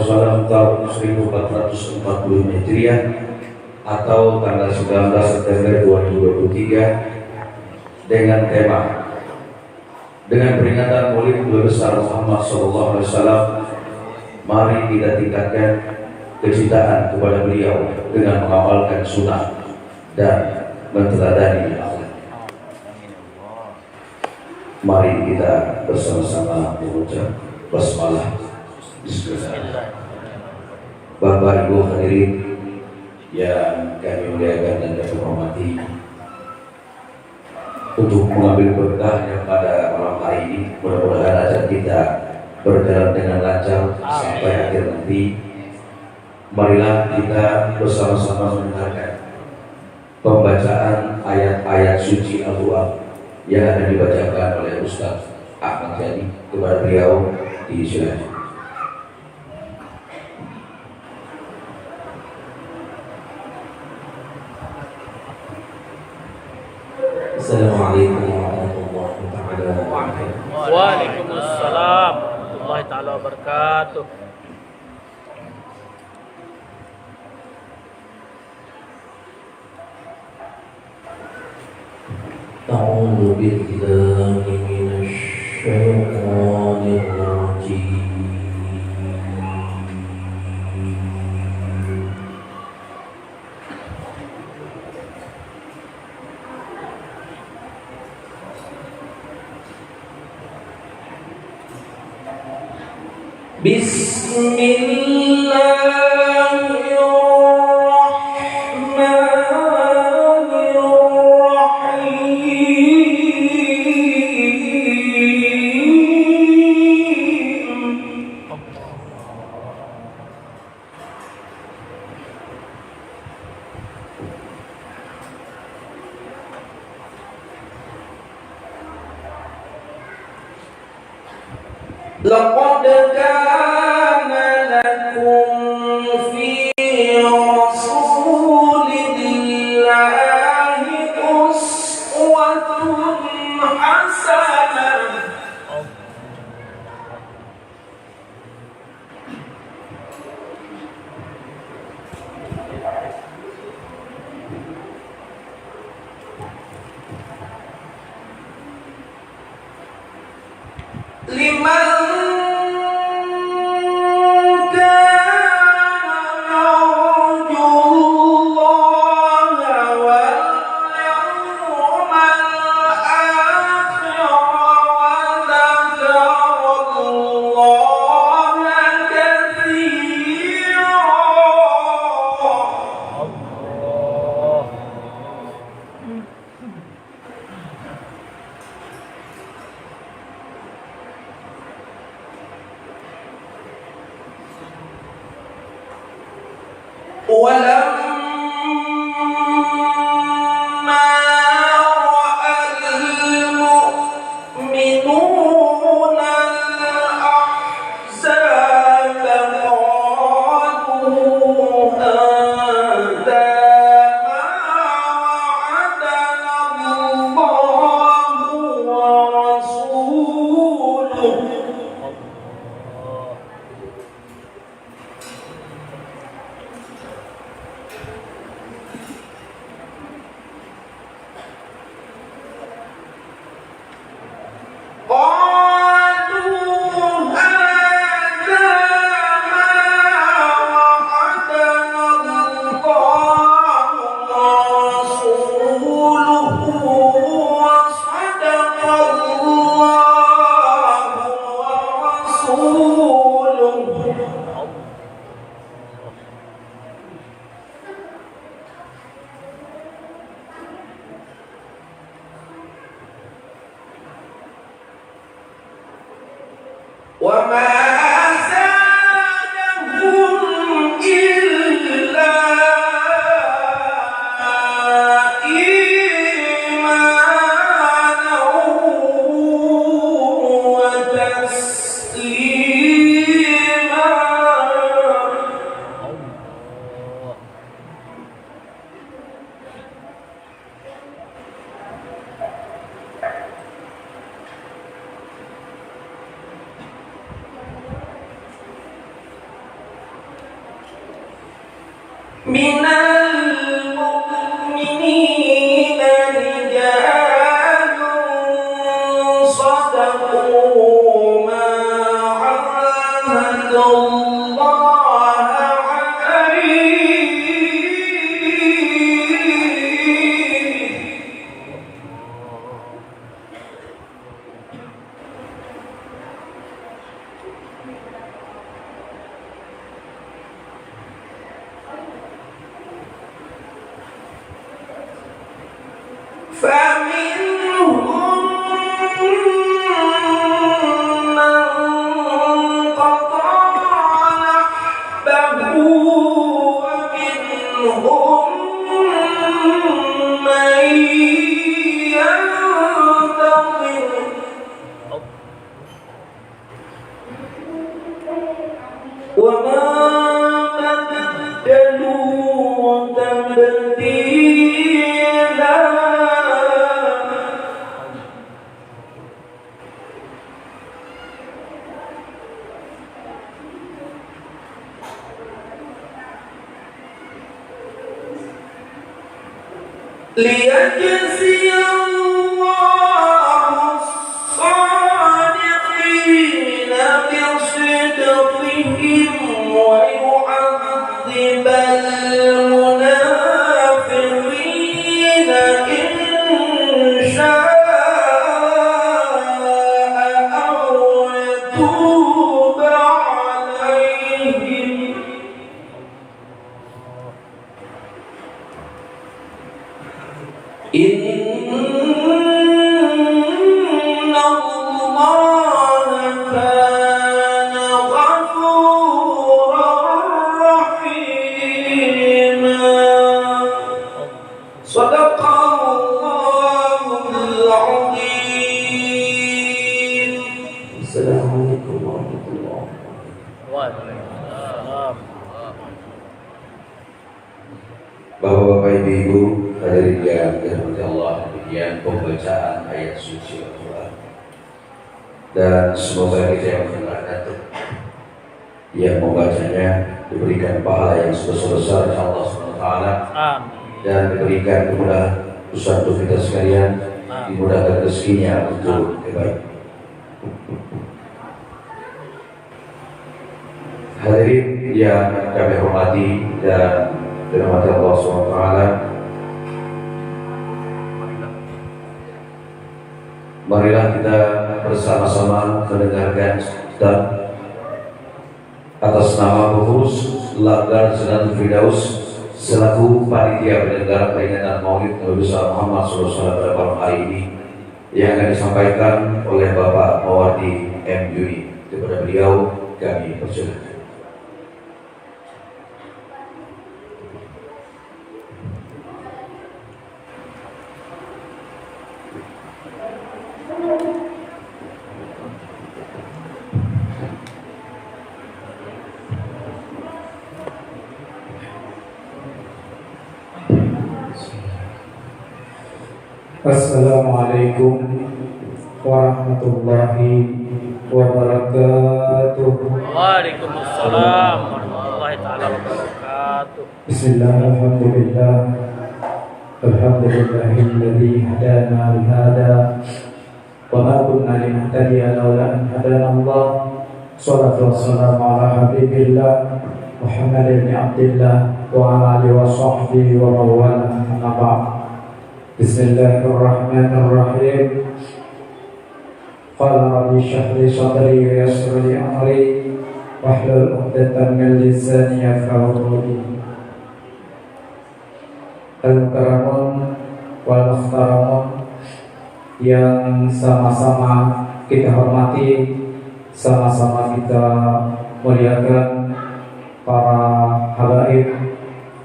SAW tahun 1440 Hijriah atau tanggal 19 September 2023 dengan tema dengan peringatan Maulid Nabi besar Muhammad SAW. Mari kita tingkatkan kecintaan kepada beliau dengan mengamalkan sunnah dan menteladani Allah. Mari kita bersama-sama mengucap basmalah. Bismillah. Bapak Ibu hadirin yang kami muliakan dan kami hormati, untuk mengambil berkah yang pada malam hari ini, mudah-mudahan acara kita berjalan dengan lancar sampai akhir nanti. Marilah kita bersama-sama mendengarkan pembacaan ayat-ayat suci Al-Quran yang akan dibacakan oleh Ustaz Ahmad Yani. Kepada beliau disilakan. Assalamualaikum warahmatullahi wabarakatuh. Waalaikumsalam warahmatullahi taala wabarakatuh. A'udzu billahi minasy syaithanir rajim. Bismillahirrahmanirrahim. Laqad kana lakum fi rasulillahi uswatun hasanah. Liman minal mu'minina rijalun sadaqu ma 'ahadallaha 'alaihi. فمنهم من قضى نحبه ومنهم من ينتظر وما بدلوا تبديلا. ليجزي الله الصادقين بصدقهم ويعذب المنافقين إن شاء أو يتوب عليهم. إن الله كان غفورا رحيما. صدق الله العظيم. السلام عليكم ورحمة الله. Waalaikumsalam. Bapak-bapak, ibu-ibu, hadirin yang dirahmati Allah, demikian pembacaan ayat suci Al-Quran. Dan semoga kita yang mendengarkan yang membacanya diberikan pahala yang sebesar-besar dari Allah SWT Amin. dan diberikan kemudahan untuk kita sekalian, dimudahkan rezekinya untuk kebaikan. Hadirin yang kami hormati dan dirahmati Allah SWT, marilah kita bersama-sama mendengarkan dan atas nama pengurus Lagar Jannatul Firdaus selaku panitia penyelenggara peringatan Maulid Nabi besar Muhammad SAW pada malam hari ini yang akan disampaikan oleh Bapak Mawardi M. Yuni. Kepada beliau kami persilakan. Assalamualaikum warahmatullahi wabarakatuh. Waalaikumsalam warahmatullahi taala wabarakatuh. Bismillahirrahmanirrahim. Alhamdulillahilladzi hadana li hada wa ma kunna linahtadiya laula an hadana Allah. Shalatu wassalamu ala habibillah Muhammad ibn Abdillah wa ala alihi wa sahbihi wa mawala amma ba'd. Bismillahirrahmanirrahim. Qala rabbi shrah li sadri wa yassir li amri wahlul 'uqdatam min lisani yafqahu qawli. Al-Mukarramun wal Muhtaramun yang sama-sama kita hormati, sama-sama kita muliakan para habaib,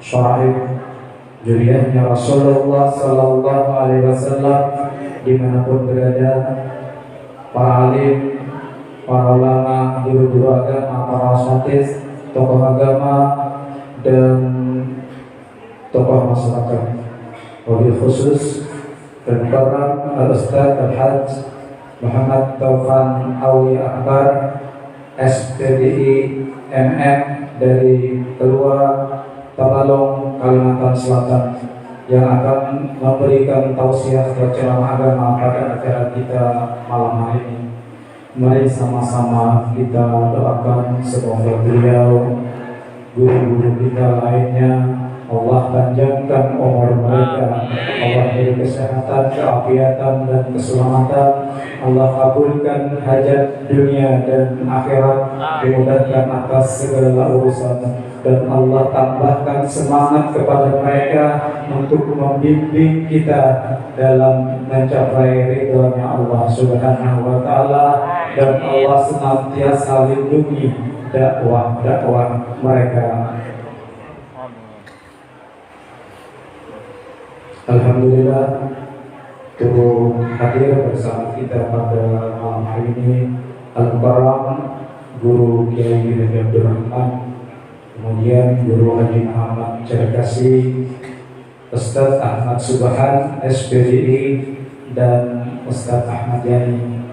syara'ib Juriyahnya Rasulullah Sallallahu Alaihi Wasallam dimanapun berada, para alim, para ulama, guru-guru agama, para asatidz, tokoh agama dan tokoh masyarakat. Wabil khusus dan mukarram Al-Ustaz Al-Hajj Muhammad Taufan Awi Akbar, SPDI MM dari Kelua Tabalong, Kalimantan Selatan, yang akan memberikan tausiah atau ceramah agama pada acara kita malam hari ini. Mari sama-sama kita doakan semoga beliau, guru-guru kita lainnya, Allah panjangkan umur mereka, Allah beri kesehatan, keafiatan dan keselamatan, Allah kabulkan hajat dunia dan akhirat, dimudahkan atas segala urusan, dan Allah tambahkan semangat kepada mereka untuk membimbing kita dalam mencapai ridhonya Allah Subhanahu wa Ta'ala, dan Allah senantiasa lindungi dakwah mereka. Alhamdulillah, turut hadir bersama kita pada malam hari ini Al-Mukarram Guru Kiai Haji Abdul Rahman, kemudian Guru Haji Muhammad Cerkasi, Ustadz Ahmad Subhan SPDI, dan Ustadz Ahmad Yani.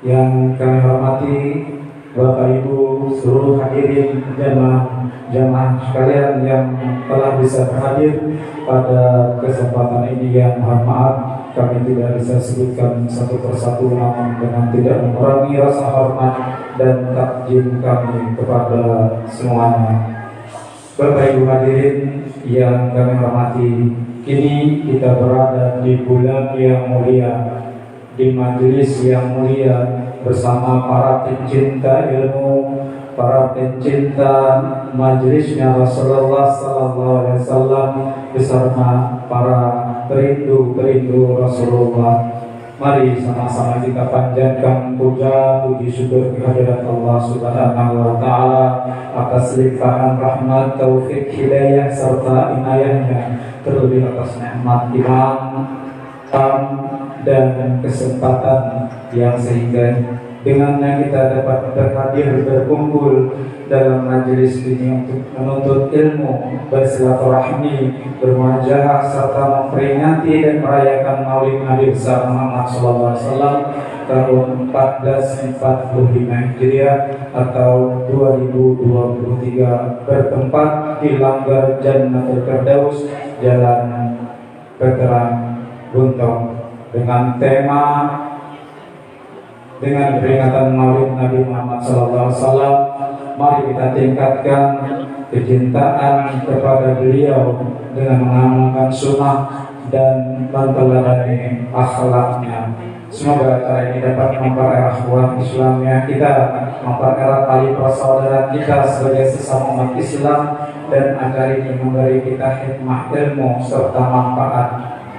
Yang kami hormati Bapak Ibu seluruh hadirin jamaah sekalian yang telah bisa berhadir pada kesempatan ini, yang mohon maaf kami tidak bisa sebutkan satu persatu, namun dengan tidak mengurangi rasa hormat dan takjim kami kepada semuanya. Bapak Ibu hadirin yang kami hormati, kini kita berada di bulan yang mulia, di majelis yang mulia, bersama para pencinta ilmu, para pencinta majelisnya Rasulullah SAW, beserta para perindu Rasulullah. Mari sama-sama kita panjatkan puji syukur kehadirat Allah Subhanahu wa Ta'ala atas limpahan rahmat, taufik, hidayah serta inayahnya, terlebih atas nikmat iman dan kesempatan yang sehingga dengannya kita dapat berhadir berkumpul dalam majelis ini untuk menuntut ilmu, bersilaturahmi, bermuajahah serta memperingati dan merayakan Maulid Nabi besar Muhammad SAW tahun 1445 Hijriah atau 2023, bertempat di Langgar Jannatul Firdaus, Jalan Veteran Buntong, dengan tema dengan peringatan Maulid Nabi Muhammad SAW. Mari kita tingkatkan kecintaan kepada beliau dengan mengamalkan sunnah dan menteladani akhlaknya. Semoga acara ini dapat mempererat ukhuwah Islamnya kita, mempererat tali persaudaraan kita sebagai sesama umat Islam, dan acara ini memberi kita hikmah ilmu serta manfaat,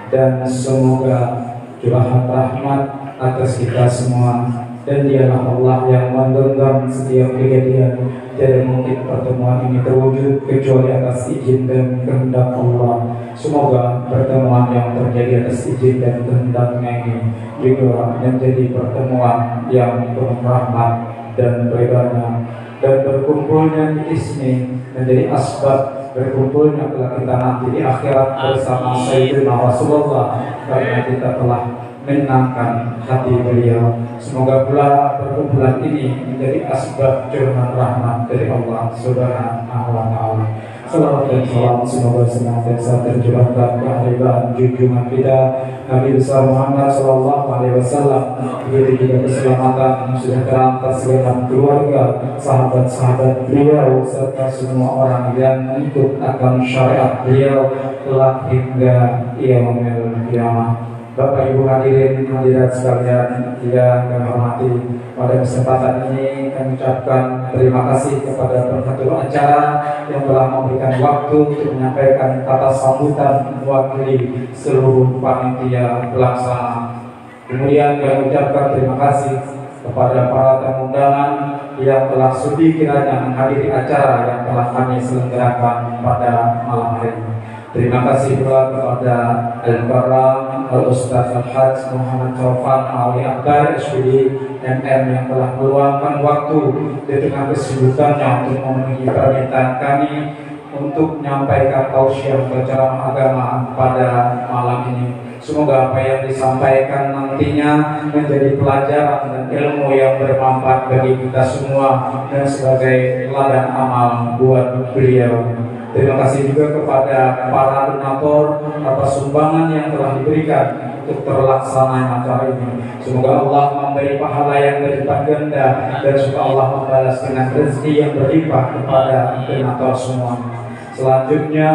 dan semoga curahan rahmat atas kita semua. Dan dialah Allah yang menggenggam setiap kejadian. Tidak mungkin pertemuan ini terwujud kecuali atas izin dan kehendak Allah. Semoga pertemuan yang terjadi atas izin dan kehendaknya ini juga menjadi pertemuan yang penuh rahmat dan ridhonya, dan berkumpulnya di sini menjadi asbab berkumpulnya kelak kita nanti di akhirat bersama Sayyidina Rasulullah, karena kita telah menyenangkan hati beliau. Semoga pula perkumpulan ini menjadi asbab curahan rahmat dari Allah Subhanahu wa Ta'ala. Salawat dan salam semoga senantiasa tercurahkan kehadiran junjungan kita Nabi besar Muhammad SAW, begitu juga keselamatan sejahtera atas segala keluarga, sahabat-sahabat beliau, serta semua orang yang ikut akan syariat beliau kelak hingga yaumil qiyamah. Bapak Ibu hadirin hadirat sekalian yang kami hormati, pada kesempatan ini kami ucapkan terima kasih kepada pengatur acara yang telah memberikan waktu untuk menyampaikan kata sambutan mewakili seluruh panitia pelaksana. Kemudian kami ucapkan terima kasih kepada para tamu undangan yang telah sudi kiranya menghadiri acara yang telah kami selenggarakan pada malam hari ini. Terima kasih pula kepada Al-Mukarram Al-Ustaz Al-Haj Muhammad Taufan Ali Akbar SPD MM yang telah meluangkan waktu di tengah kesibukannya untuk memenuhi permintaan kami untuk menyampaikan tausiah ceramah agama pada malam ini. Semoga apa yang disampaikan nantinya menjadi pelajaran dan ilmu yang bermanfaat bagi kita semua dan sebagai ladang amal buat beliau. Terima kasih juga kepada para donatur atas sumbangan yang telah diberikan untuk terlaksananya acara ini. Semoga Allah memberi pahala yang berlipat ganda dan semoga Allah membalas dengan rezeki yang berlipat kepada donatur semua. Selanjutnya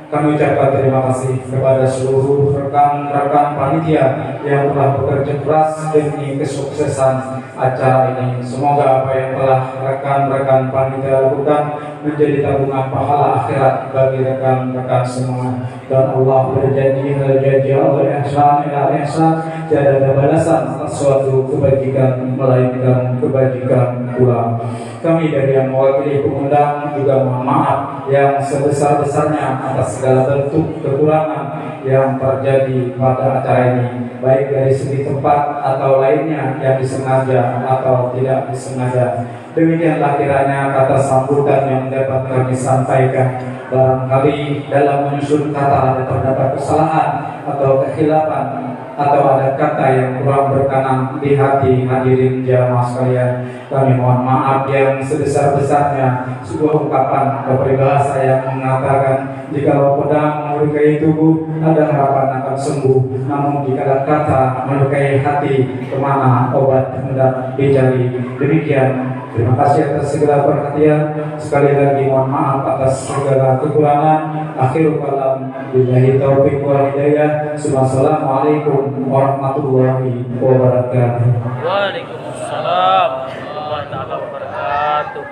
kami ucapkan terima kasih kepada seluruh rekan-rekan panitia yang telah bekerja keras demi kesuksesan acara ini. Semoga apa yang telah rekan-rekan panitia lakukan menjadi tabungan pahala akhirat bagi rekan-rekan semua. Dan Allah berjanji, janji Allah ihsan ila ihsan, tidak ada balasan atas suatu kebajikan melainkan kebajikan pula. Kami dari yang mewakili pengundang juga mohon maaf yang sebesar-besarnya atas segala bentuk kekurangan yang terjadi pada acara ini, baik dari segi tempat atau lainnya yang disengaja atau tidak disengaja. Demikianlah kiranya kata sambutan yang dapat kami sampaikan. Barangkali dalam menyusun kata ada terdapat kesalahan atau kekhilafan atau ada kata yang kurang berkenan di hati hadirin jamaah sekalian, kami mohon maaf yang sebesar-besarnya. Sebuah ungkapan atau peribahasa yang mengatakan jika pedang melukai tubuh ada harapan akan sembuh, namun jika kata melukai hati kemana obat hendak dicari. Demikian. Terima kasih atas segala perhatian. Sekali lagi mohon maaf atas segala kekurangan. Akhirul kalam, billahi taufiq wal hidayah. Assalamualaikum warahmatullahi wabarakatuh. Waalaikumsalam warahmatullahi taala wabarakatuh.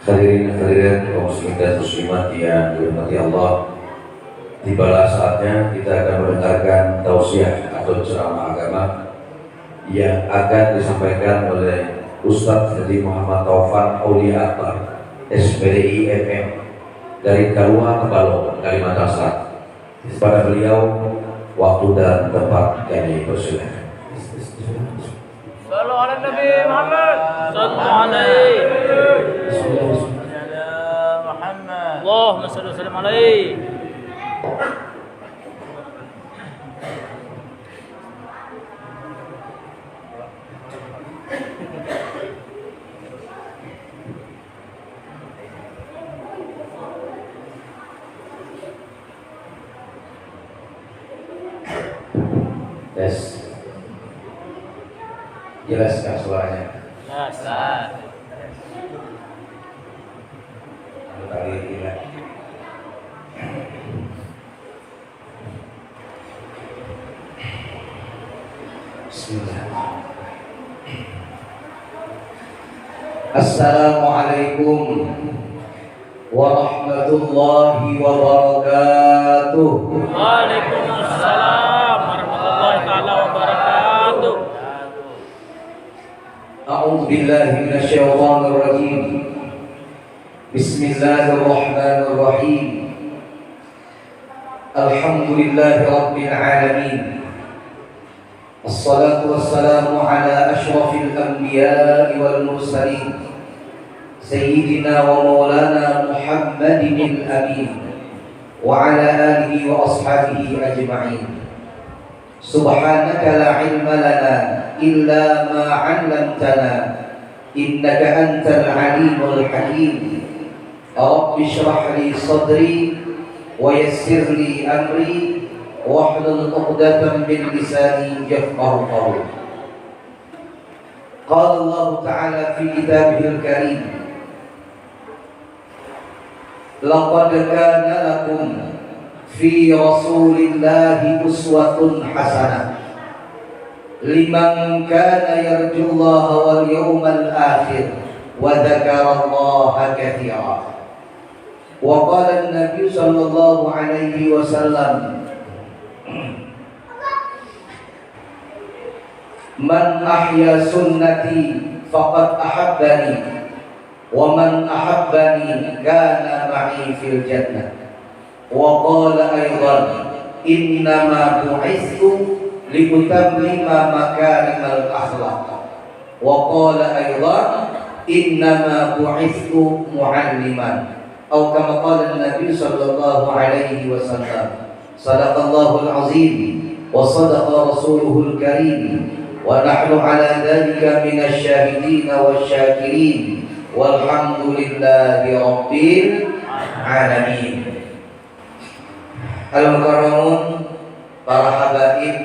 Hadirin hadirat kaum muslimin dan muslimat yang dirahmati Allah, tibalah saatnya kita akan mendengarkan tausiah atau ceramah agama yang akan disampaikan oleh Ustadz Haji Muhammad Taufan Aulia Akbar, SPDI MM dari Karua Tebalo, Kalimantan Selatan. Kepada beliau, waktu dan tempat kami persilakan. Sallu ala Nabi Muhammad. Sallu alaihi. Allahumma salli wa sallim alaihi. Tes. Jelaskan suaranya. Yes. Kali ini. Bismillah. Assalamualaikum warahmatullahi wabarakatuh. Waalaikumsalam warahmatullahi taala wabarakatuh. A'udzu billahi minasyaitonir rajim. Bismillahirrahmanirrahim. Alhamdulillahi rabbil alamin. Assalatu wassalamu ala asyrafil anbiya'i wal mursalin Sayyidina wa maulana Muhammadin al-amin wa ala alihi wa ashabihi ajma'in. Subhanaka la ilma lana illa ma 'allamtana innaka antal alimul hakim. Rabbi shrah li sadri wa yassir li amri wahlul 'uqdatam min lisani yafqahu qawli. Qala Allah Ta'ala fi kitabihil karim, laqad kana lakum fi rasulillahi uswatun hasanah liman kana yarjullaha wal yawmal akhir wa dzakarallaha katsiran. Wa qala an-nabiy sallallahu alaihi wasallam, man ahya sunnati faqad ahabbani wa man ahabbani kana ma'i fil jannah. Wa qala aydan innama bu'ithu liutammima makarimal akhlaq. Wa qala aydan innama bu'ithu mu'alliman. Atau kama qala an-nabi sallallahu alaihi wasallam, sadaqallahul azim wa sadaqa rasuluhul karim wa nahnu ala dzalika minasyahidin wasyakirin walhamdulillahi rabbil alamin. Al-mukarramun, para habaib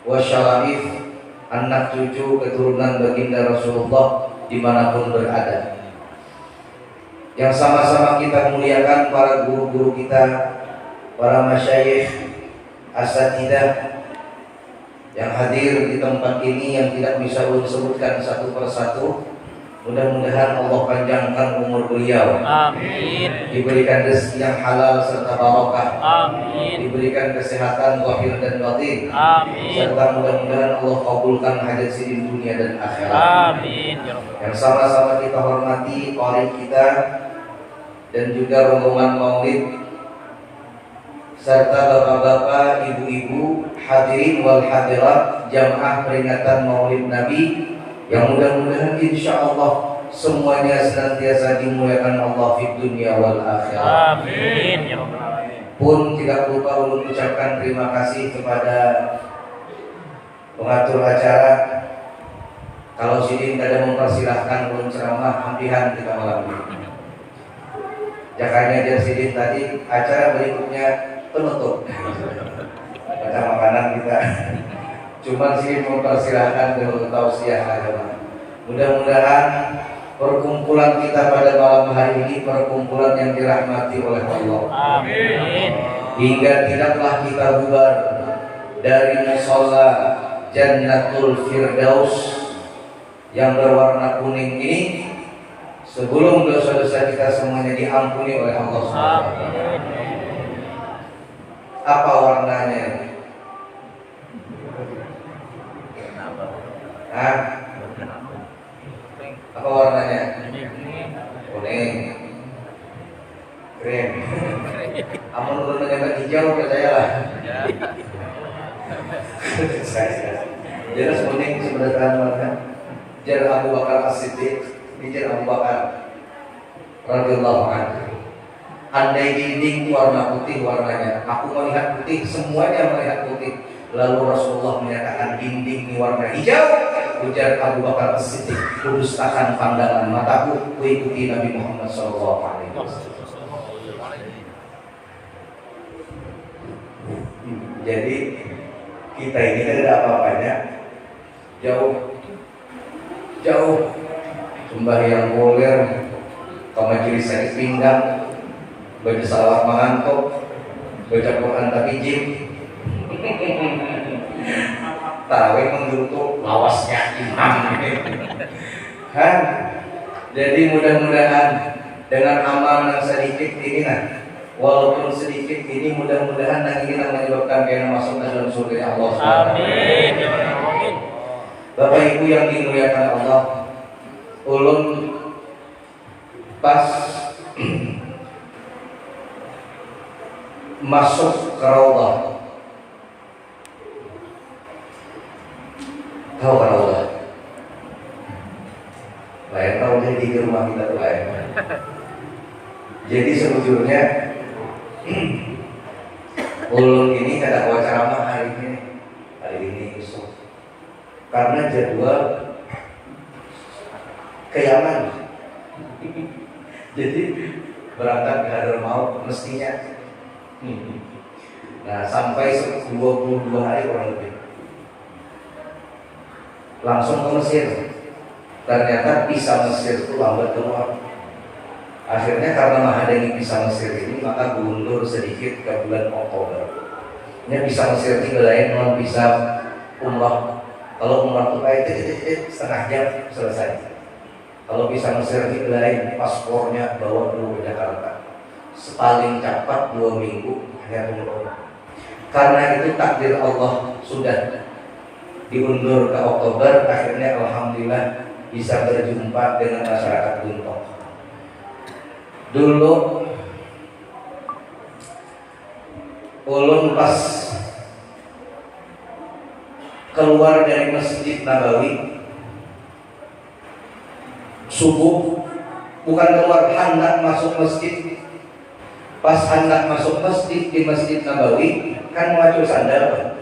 wa syarif, anak cucu keturunan baginda Rasulullah dimanapun berada, yang sama-sama kita muliakan para guru-guru kita, para masyayikh, asatidah yang hadir di tempat ini yang tidak bisa ulun sebutkan satu persatu. Mudah-mudahan Allah panjangkan umur beliau. Amin. Diberikan rezeki yang halal serta barokah. Amin. Diberikan kesehatan zahir dan batin. Amin. Serta mudah-mudahan Allah kabulkan hajat di dunia dan akhirat. Amin. Ya Rabbal. Yang sama-sama kita hormati qari kita dan juga rombongan maulid serta bapak-bapak, ibu-ibu, hadirin wal hadirat jamaah peringatan Maulid Nabi, yang mudah-mudahan insya Allah semuanya senantiasa dimuliakan Allah di dunia wal akhirat. Amin. Ya Rabbal Alamin. Pun tidak lupa ulun ucapkan terima kasih kepada pengatur acara. Kalau sidin tidak mempersilahkan ulun ceramah, hampihan kita malam ini. Jakanya dia sidin tadi acara berikutnya penutup. Baca makanan kita. Cuma sih mempersilahkan untuk tausiah agama. Mudah-mudahan perkumpulan kita pada malam hari ini perkumpulan yang dirahmati oleh Allah. Amin. Hingga tidaklah kita bubar dari mushola Jannatul Firdaus yang berwarna kuning ini sebelum dosa-dosa kita semuanya diampuni oleh Allah SWT. Apa warnanya? Hah? Apa warnanya? Kuning. Keren. Amun urut menyebut hijau percayalah. Jelas kuning sebenarnya warna. Jar Abu Bakar As-Siddiq, Jar Abu Bakar radhiyallahu anhu. Andai dinding warna putih warnanya, aku melihat putih, semuanya melihat putih. Lalu Rasulullah menyatakan dinding ini warna hijau. Ujar Abu Bakar As-Siddiq, kudustakan pandangan mataku, kuikuti Nabi Muhammad SAW. Jadi kita ini tidak ada apa-apanya, jauh sembahyang boler, ke majelis sakit pinggang, baca salawat mengantuk, baca Quran tapi jim. Tarawih menggerutuk lawasnya imam. Kan? Jadi mudah-mudahan dengan amal yang sedikit ini walaupun sedikit ini mudah-mudahan yang ini menyebabkan kita masuk ke dalam surga Allah SWT. Amin. Bapak Ibu yang dimuliakan Allah, ulun pas masuk ke raudhah. Tahu kan raudhah? Lain tahu jadi di rumah kita tuh lain. Jadi sebetulnya ulun ini kada bawa ceramah hari ini besok. Karena jadwal keyaman. Jadi berangkat ke Hadramaut mestinya. Nah, sampai 22 hari kurang lebih. Langsung ke Mesir. Ternyata visa Mesir itu lambat keluar. Akhirnya karena menghadiri visa Mesir ini, maka diundur sedikit ke bulan Oktober. Ini visa Mesir ini lain non visa umrah. Kalau umrah itu setengah jam selesai. Kalau visa Mesir ini lain, paspornya bawa dulu ke Jakarta. Paling cepat 2 minggu hanya umroh. Karena itu takdir Allah sudah diundur ke Oktober. Akhirnya alhamdulillah bisa berjumpa dengan masyarakat Buntok. Dulu ulun pas keluar dari Masjid Nabawi subuh, bukan keluar, hendak masuk masjid. Pas hendak masuk masjid di Masjid Nabawi kan mengacu sandal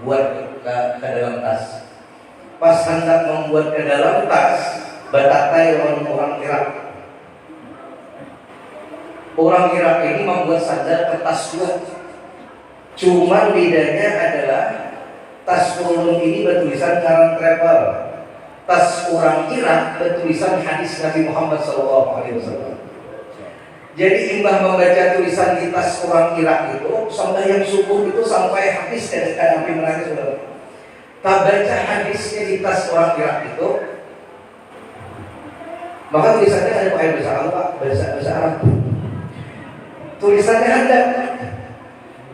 buat ke dalam tas. pas hendak membuat ke dalam tas batatai orang Irak. Orang Irak ini membuat sandal kertas juga. Cuman bedanya adalah tas ulun ini bertulisan current travel. Tas orang Irak bertulisan hadis Nabi Muhammad SAW. Jadi imbah membaca tulisan di tas orang Irak itu sampai yang subuh itu sampai habis dan Nabi menangis. Tak baca hadisnya di tas orang Irak itu, maka tulisannya ada pakai bahasa Arab, bahasa Arab. Tulisannya ada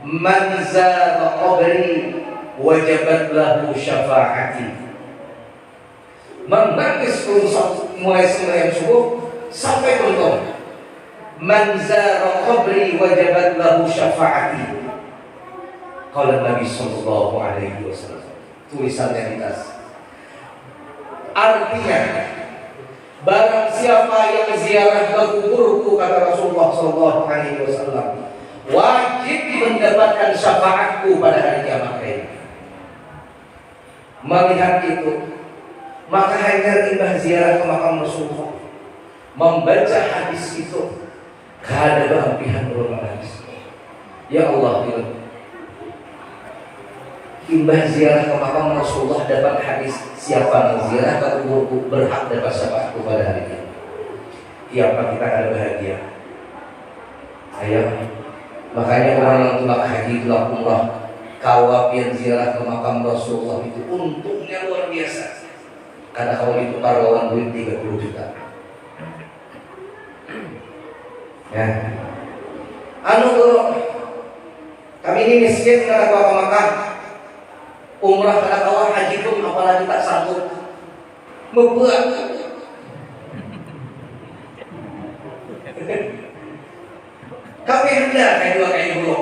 man zara qabri wajabat lahu syafaati. Menangis mulai sembahyang subuh sampai tuntung. Man zara qabri wajabat lahu syafaati. Qala Nabi sallallahu alaihi wasallam. Tulisannya di tas. Artinya barang siapa yang ziarah ke kuburku, kata Rasulullah sallallahu alaihi wasallam, wajib mendapatkan syafaatku pada hari kiamat ini. Melihat itu, maka hanya imbah ziarah ke makam Rasulullah, membaca hadis itu, kada beampihan ulun menangis. Ya Allah, imbah ziarah ke makam Rasulullah dapat hadis, siapa yang ziarah ke kuburku berhak dapat syafaatku pada hari ini. Tiap kita ada bahagia. Ayo, makanya orang yang tulak haji, tulak umrah, kawat yang ziarah ke makam Rasulullah itu untungnya luar biasa. Karena kalau ditukar lawan duit 30 juta. Ya. Kami ini miskin karena bawa ke Makkah. Umrah kada kawan, haji pun apalagi tak sanggup. Membuat kami hendak kayak dua kayak dulu.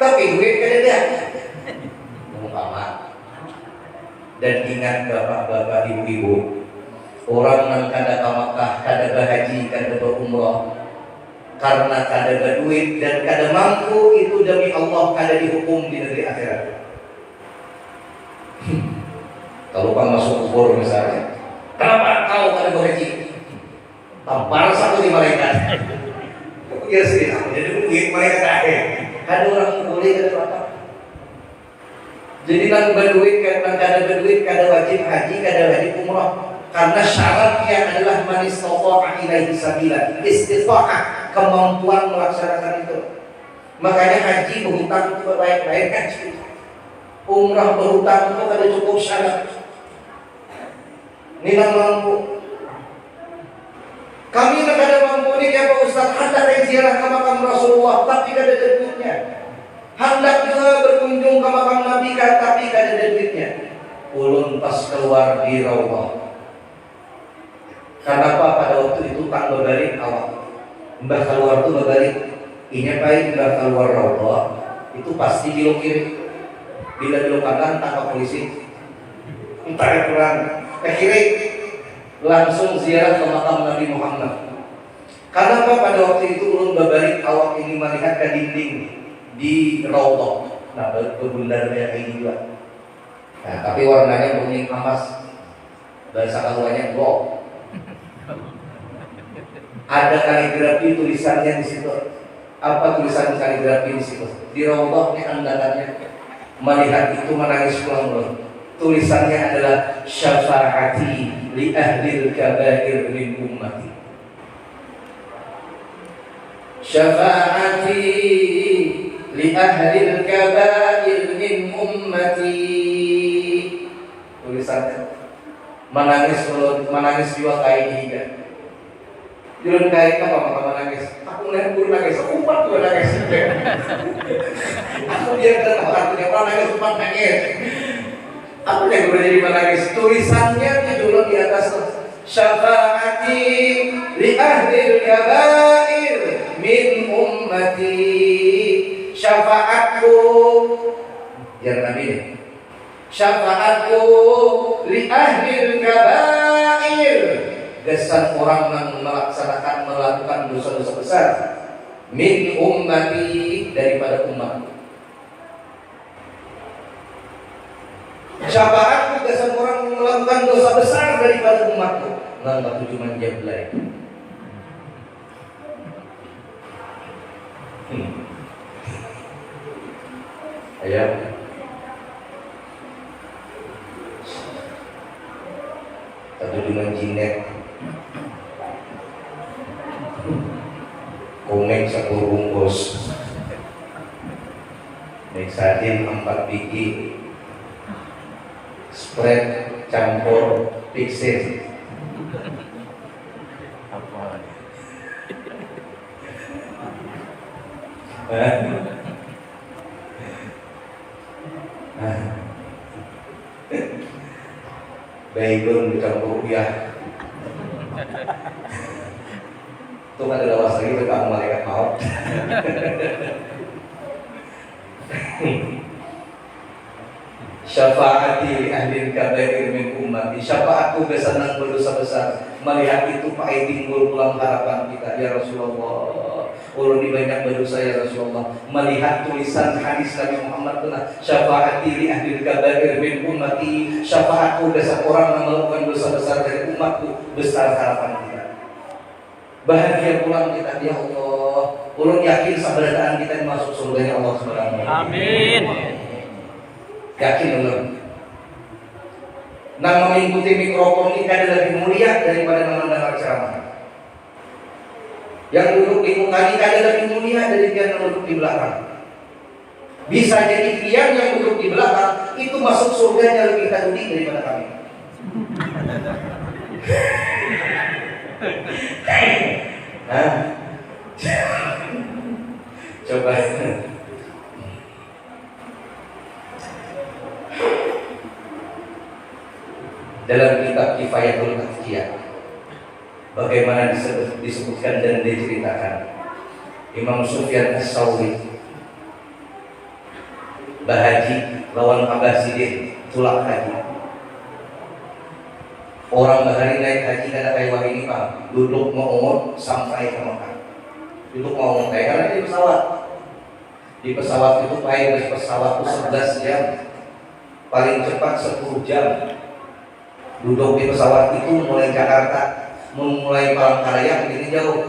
Tapi duit kada ada. Umpama. Dan ingat bapak-bapak, ibu-ibu, orang yang kada ke Makkah, kada berhaji, kada berumrah, karena kada berduit dan kada mampu, itu demi Allah kada dihukum di negeri akhirat. Kalau Pak masuk kubur misalnya, kenapa kau kada berhaji? Tampar satu di malaikat. Ya sih, aku jadi duit malaikat akhir. Kada orang boleh kada apa. Jadi nang berduit, kada berduit, kada wajib haji, kada wajib umrah. Karena syaratnya adalah man istata'a ilaihi sabila, istita'ah, kemampuan melaksanakan itu. Makanya haji berhutang itu baik-baik haji. Umrah berhutang itu kada cukup syarat. Ini nang mampu. Kami nak kada mampu ni ya Pak Ustaz, hendak ziarah ke makam Rasulullah tapi kada ada duitnya. Hendak juga berkunjung ke makam Nabi tapi kada ada duitnya. Ulun pas keluar di Raudhah. Kenapa pada waktu itu tak berbalik awak? Mbah keluar tu berbalik. Ini baik mbah keluar Raudhah itu pasti belok kiri. Bila belok kanan tangkap polisi. Entah kurang ke kiri langsung ziarah ke makam Nabi Muhammad. Kenapa pada waktu itu ulun berbalik awak ini melihat ke dinding di Raudhah. Nah, berbundar kayak ini juga. Nah, tapi warnanya kuning emas. Bahasa kaluannya gold. Ada kaligrafi tulisannya di situ. Apa tulisan kaligrafi di situ? Di Raudhah ini andalannya. Melihat itu menangis pulang. Tulisannya adalah syafaati li ahlil kabair min ummati. Syafaati li ahlil kabair min ummati. Tulisannya menangis dua kali juga. Jangan kayak apa maka menangis. Aku melihat guru nangis, aku umpat juga nangis. Aku biarkan artinya orang nangis umpat nangis. Apa yang guru jadi menangis? Tulisannya judul di atas syafaati li ahlil kabair min ummati. Syafaatku, jangan Nabi ini. Syafaatku li ahlil kabair. Kesan orang yang melakukan dosa-dosa besar min ummati, daripada umat. Syafaatku kesan orang yang melakukan dosa besar daripada umatku. Nggak batu cuma jeblay. Ayo. Satu dengan jinet. Komeng 10 bungkus. Mixadin 4 biji. Spread campur pixel. Apa? Baygon dicampur rupiah. Itu kan ada lawas lagi tentang malaikat maut. Syafaati li ahli kabair min ummati. Syafaatku besenang berdosa besar. Melihat itu pai timbul pulang harapan kita ya Rasulullah. Ulun di banyak berdosa ya Rasulullah. Melihat tulisan hadis Nabi Muhammad benar. Syafaati li ahli kabair min ummati. Syafaatku besar orang yang melakukan dosa besar dari umatku, besar harapan kita. Bahagia pulang kita ya Allah. Ulun yakin keberadaan kita masuk surga Allah Subhanahu wa taala. Amin. Yakin ulun. Nang mengikuti mikrofon ini kada lebih mulia daripada nang mendengar ceramah. Yang duduk di muka ini kada lebih mulia dari dia yang duduk di belakang. Bisa jadi dia yang duduk di belakang itu masuk surganya lebih tinggi daripada kami. Nah, coba dalam kitab Kifayatul Azkiyah bagaimana disebutkan dan diceritakan Imam Sufyan As-Sauri Bahaji lawan Abasidin tulak haji. Orang bahari naik haji kada kayak wah ini Pak, duduk mau sampai ke Mekah. Duduk mau karena di pesawat. Di pesawat itu pakai pesawat itu 11 jam. Paling cepat 10 jam. Duduk di pesawat itu mulai Jakarta, memulai Palangkaraya ini jauh.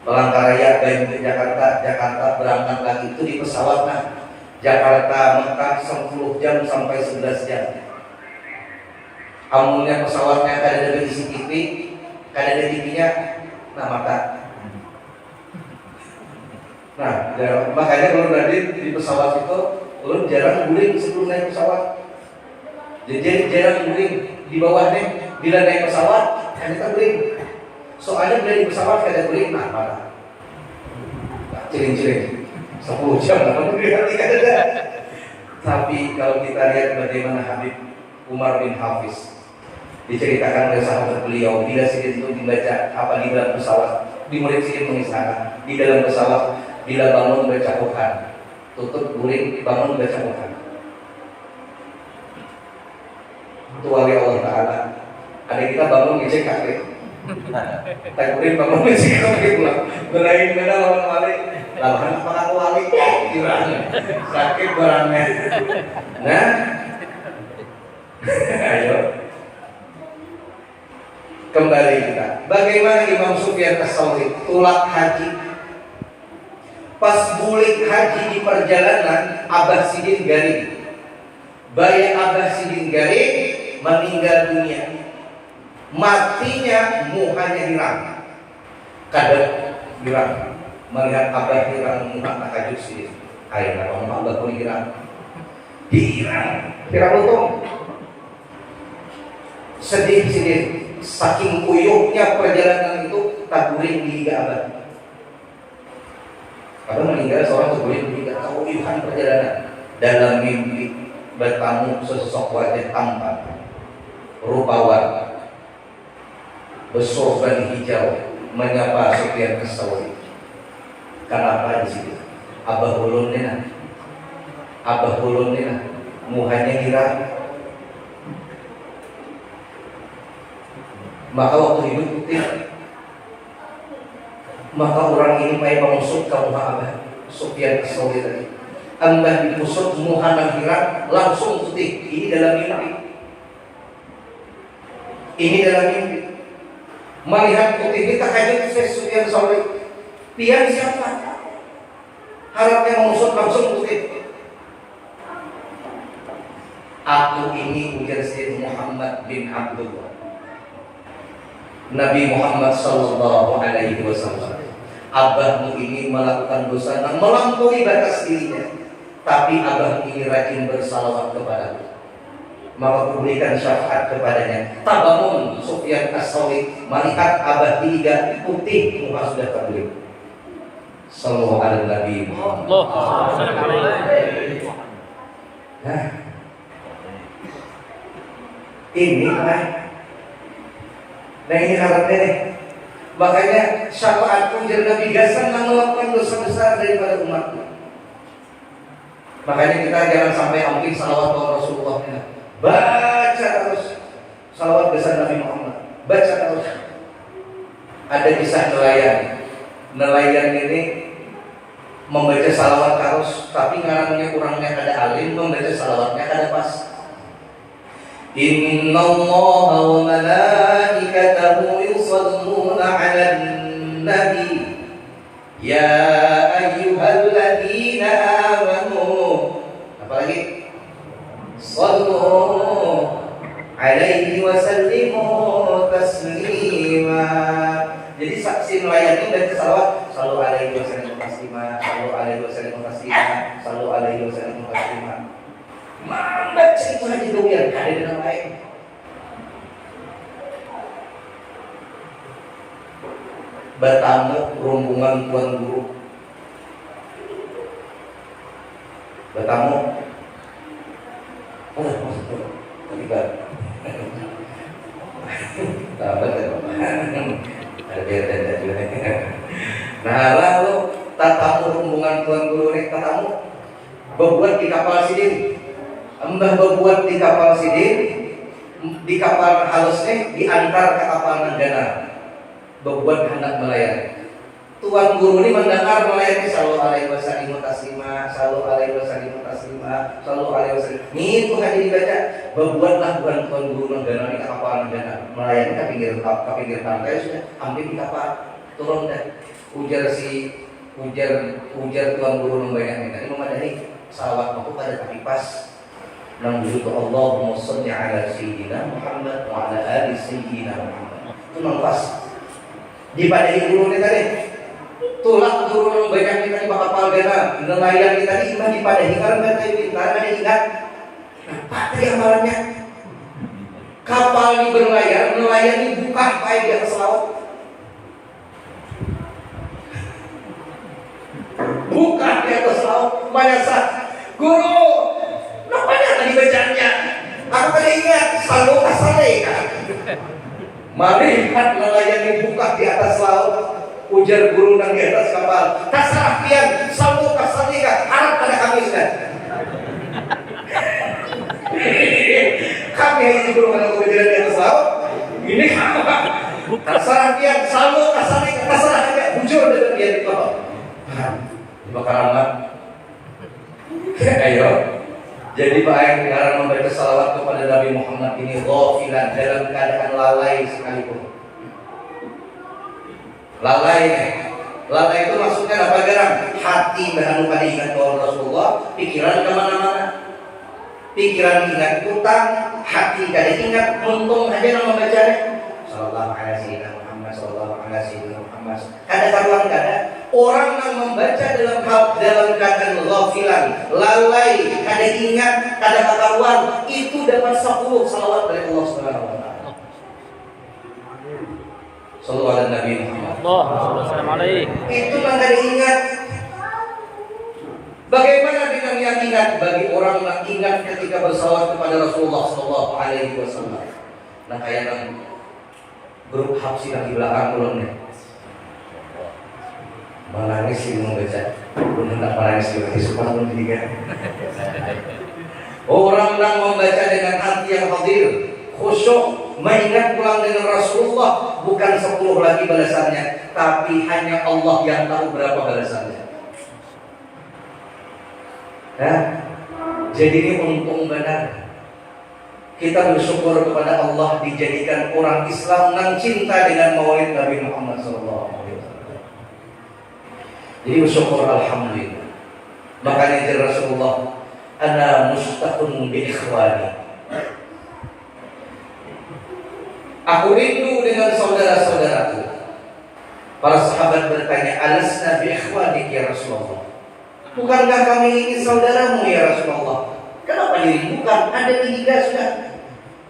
Palangkaraya dari Jakarta, Jakarta berangkat lagi itu di pesawat nah. Jakarta Mekah 10 jam sampai 11 jam. Amulnya pesawatnya kada ada isi TV, kada ada TV-nya, nah maka. Nah, makanya kalau nanti di pesawat itu, lo jarang guling sebelum naik pesawat. Jadi jarang guling di bawahnya. Bila naik pesawat, kan kita guling. Soalnya bila di pesawat kada guling, nah maka. Ciring-ciring, 10 jam, apa guling kada. Tapi kalau kita lihat bagaimana Habib Umar bin Hafiz diceritakan oleh sahabat beliau, bila sidin itu dibaca apa di dalam pesawat, di murid sidin mengisahkan di dalam pesawat bila bangun baca Quran, tutup guling, bangun baca Quran. Itu wali Allah Taala. Ada kita bangun ngecek kaki, tak guling bangun ngecek kaki pulang. Belain beda lawan wali, lawan apakah wali? Kiranya sakit barangnya. Nah, ayo. Kembali kita. Bagaimana Imam Sufyan As-Sauri tulak haji. Pas bulik haji di perjalanan Abah Sidin Garing. Bayi Abah Sidin Garing meninggal dunia. Matinya muhanya hirang. Kadang hirang. Melihat Abah hirang muha takajud Sidin. Ayo nama Abah pun hirang. Hirang lutung. Sedih Sidin. Saking kuyuknya perjalanan itu tak guling di liga abad. Kalau meninggal seorang terguling di liga kuyuhan perjalanan. Dalam mimpi bertamu sesosok wajah tampan, rupawan, bersorban hijau menyapa Sufyan As-Sauri. Kenapa di situ? Abah ulun nena, muhanya hirang. Maka waktu hidup putih, maka orang ini main mengusuk ke muka Abah Sufyan As-Sauri tadi. Anda ditusuk Muhammad Hirak langsung putih. Ini dalam mimpi. Ini dalam mimpi. Melihat putih kita kaget Sufyan Tsauri. Pian siapa? Harapnya mengusut langsung putih. Aku ini ujar Sayyid Muhammad bin Abdullah. Nabi Muhammad sallallahu alaihi wasallam. Abahmu ini melakukan dosa dan melampaui batas dirinya. Tapi abah ini rajin bersalawat kepadaku, maka kuberikan syafaat kepadanya. Tabamun Sufyan As-Tsauri melihat abah tiga putih muka sudah terbelit. Sallallahu alaihi Nabi Muhammad. Nah, ini kan, nah ini harapnya nih. Makanya syafaat ujar Nabi Gasan melakukan dosa besar daripada umatnya. Makanya kita jangan sampai hampir salawat kepada Rasulullah. Baca terus salawat besar Nabi Muhammad. Baca terus. Ada kisah nelayan. Nelayan ini membaca salawat terus, tapi ngarangnya kurangnya ada alim, membaca salawatnya ada pas. Inna Allah wa malaikatahu yusalluna 'alan nabi. Ya ayyuhalladzina amanu. Apalagi? Sallu alaihi wa sallimu taslima. Jadi saksi nelayan ini dari salawat sallu alaihi wa sallimu taslima, sallu alaihi wa sallimu taslima, sallu alaihi wa sallimu taslima. Membaca itu aja doyan, ada dengan lain. Bertamu rombongan tuan guru. Bertamu. Oh, terlibat. Nah, lalu tatamu rombongan tuan guru ini tatamu berbuat di kapal sidin. Mbah berbuat di kapal sidin, di kapal halusnya diantar ke kapal Nanggana. Berbuat hendak melayani. Tuan guru ini mendengar melayani sallallahu alaihi wasallam taslima, sallallahu alaihi wasallam taslima, sallallahu alaihi wasallam. Ini tuh hanya dibaca. Berbuatlah tuan guru Nanggana di kapal Nanggana melayani ke pinggir pantai sudah hampir di kapal turun dan ujar tuan guru membayangkan tadi memadai salawat aku pada kaki pas nang dulu ke Allahumma sholli ala sayyidina Muhammad wa ala ali sayyidina Muhammad. Itu nang pas. Di pada guru kita tadi tulak guru banyak kita di kapal gana nelayan kita di iman di pada hingga kita pintar ada ingat apa tadi amalannya kapal ini berlayar nelayan ini buka pakai di atas laut buka di atas laut mayasa guru namanya tadi bacanya aku tadi ingat selalu kasale kan melihat nelayan yang buka di atas laut, ujar guru nang di atas kapal. Kasarah pian, selalu kasalika, harap pada kami sudah. Kami ini guru nang kebetulan di atas laut. Ini apa? Kasarah pian, selalu kasalika, kasarah agak bujur dengan dia di bawah. Keramat. Ayo. Jadi Pak yang sekarang membaca salawat kepada Nabi Muhammad ini ghafilan dalam keadaan lalai sekalipun. Lalai itu maksudnya apa garang? Hati beranu pada ingat kepada Rasulullah, pikiran kemana-mana. Pikiran ingat utang, hati kada ingat, untung aja yang membacanya. Sallallahu alaihi Muhammad, sallallahu alaihi Muhammad. Kada karuan kada. Orang yang membaca dalam keadaan ghafilan, lalai, kada ingat, kada karuan, itu dapat 10 salawat dari Allah Subhanahu wa taala. Sallallahu alaihi Nabi Muhammad. Allahumma alaihi. Itu yang kada ingat. Bagaimana dengan yang ingat bagi orang yang ingat ketika bersalawat kepada Rasulullah sallallahu alaihi wasallam. Nah kayak yang grup Habsi yang di belakang belum nih. Menangis sih membaca, pun hendak menangis di sumpah pun tiga. Orang yang membaca dengan hati yang hadir, khusyuk, mengingat pulang dengan Rasulullah, bukan 10 lagi balasannya, tapi hanya Allah yang tahu berapa balasannya. Nah, jadi ini untung benar. Kita bersyukur kepada Allah dijadikan orang Islam yang cinta dengan maulid Nabi Muhammad SAW. Jadi bersyukur alhamdulillah. Makanya jadi Rasulullah, ana mustaqun bi ikhwani. Aku rindu dengan saudara-saudaraku. Para sahabat bertanya, alasna bi ikhwani ya Rasulullah? Bukankah kami ini saudaramu ya Rasulullah? Kenapa dirindukan? Ada tiga sudah.